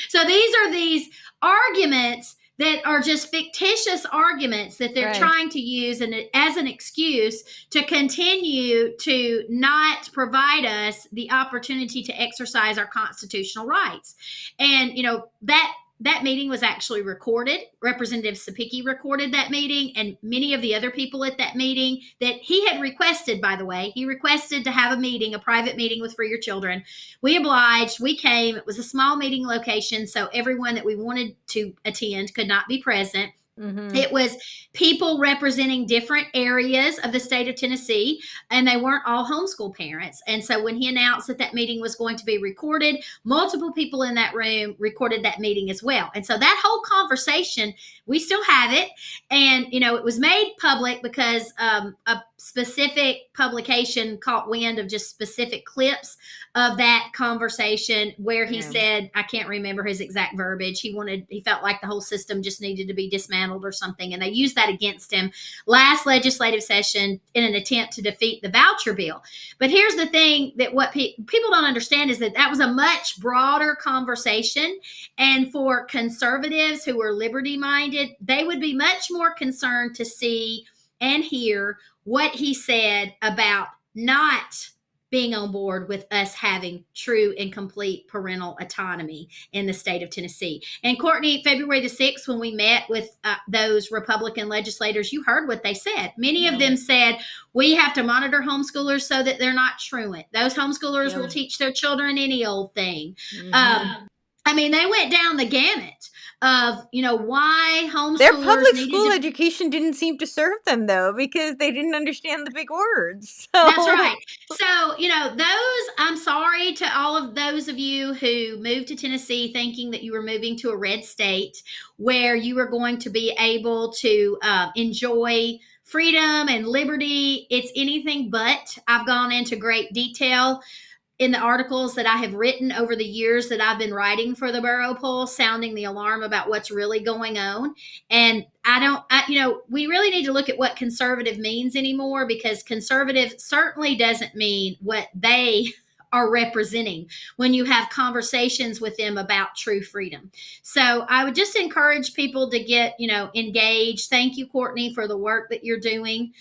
So these arguments that are just fictitious arguments that they're trying to use as an excuse to continue to not provide us the opportunity to exercise our constitutional rights. And, that meeting was actually recorded. Representative Sapicki recorded that meeting, and many of the other people at that meeting that he had requested, by the way, he requested to have a private meeting with Free Your Children. We obliged, we came. It was a small meeting location, so everyone that we wanted to attend could not be present. It was people representing different areas of the state of Tennessee, and they weren't all homeschool parents. And so when he announced that meeting was going to be recorded, multiple people in that room recorded that meeting as well. And so that whole conversation, we still have it. And, it was made public because a specific publication caught wind of just specific clips of that conversation where he said, I can't remember his exact verbiage. He felt like the whole system just needed to be dismantled mishandled or something. And they used that against him last legislative session in an attempt to defeat the voucher bill. But here's the thing that what people don't understand is that that was a much broader conversation. And for conservatives who are liberty minded, they would be much more concerned to see and hear what he said about not being on board with us having true and complete parental autonomy in the state of Tennessee. And Courtenay, February the 6th, when we met with those Republican legislators, you heard what they said. Many of them said, we have to monitor homeschoolers so that they're not truant. Those homeschoolers will teach their children any old thing. I mean, they went down the gamut of, why homeschoolers Their public school education didn't seem to serve them, though, because they didn't understand the big words. So. That's right. So, I'm sorry to all of those of you who moved to Tennessee thinking that you were moving to a red state where you were going to be able to enjoy freedom and liberty. It's anything but. I've gone into great detail in the articles that I have written over the years that I've been writing for the Borough Pulse, sounding the alarm about what's really going on. And we really need to look at what conservative means anymore, because conservative certainly doesn't mean what they are representing when you have conversations with them about true freedom. So I would just encourage people to get, engaged. Thank you, Courtenay, for the work that you're doing.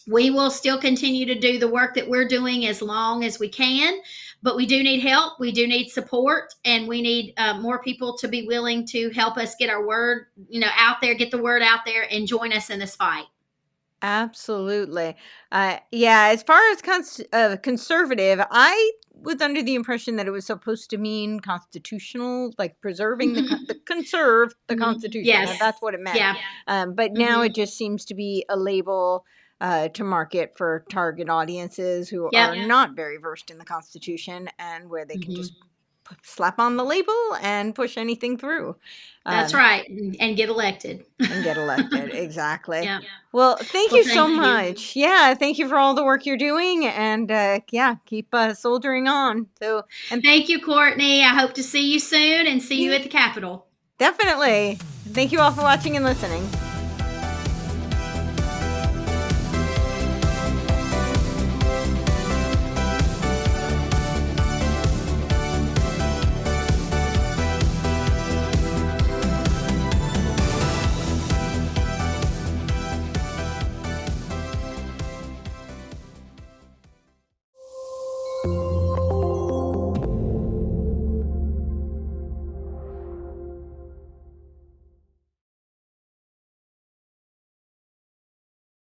We will still continue to do the work that we're doing as long as we can, but we do need help. We do need support, and we need more people to be willing to help us get our word, out there, get the word out there, and join us in this fight. Absolutely. As far as conservative, I was under the impression that it was supposed to mean constitutional, like preserving conserve the Constitution. Yes. That's what it meant. Yeah. But now it just seems to be a label to market for target audiences who are not very versed in the Constitution, and where they can just slap on the label and push anything through. That's right. And get elected. Exactly. Yeah. Well, thank you so much. Yeah, thank you for all the work you're doing, and keep soldiering on. And thank you, Courtenay. I hope to see you soon and see you at the Capitol. Definitely. Thank you all for watching and listening.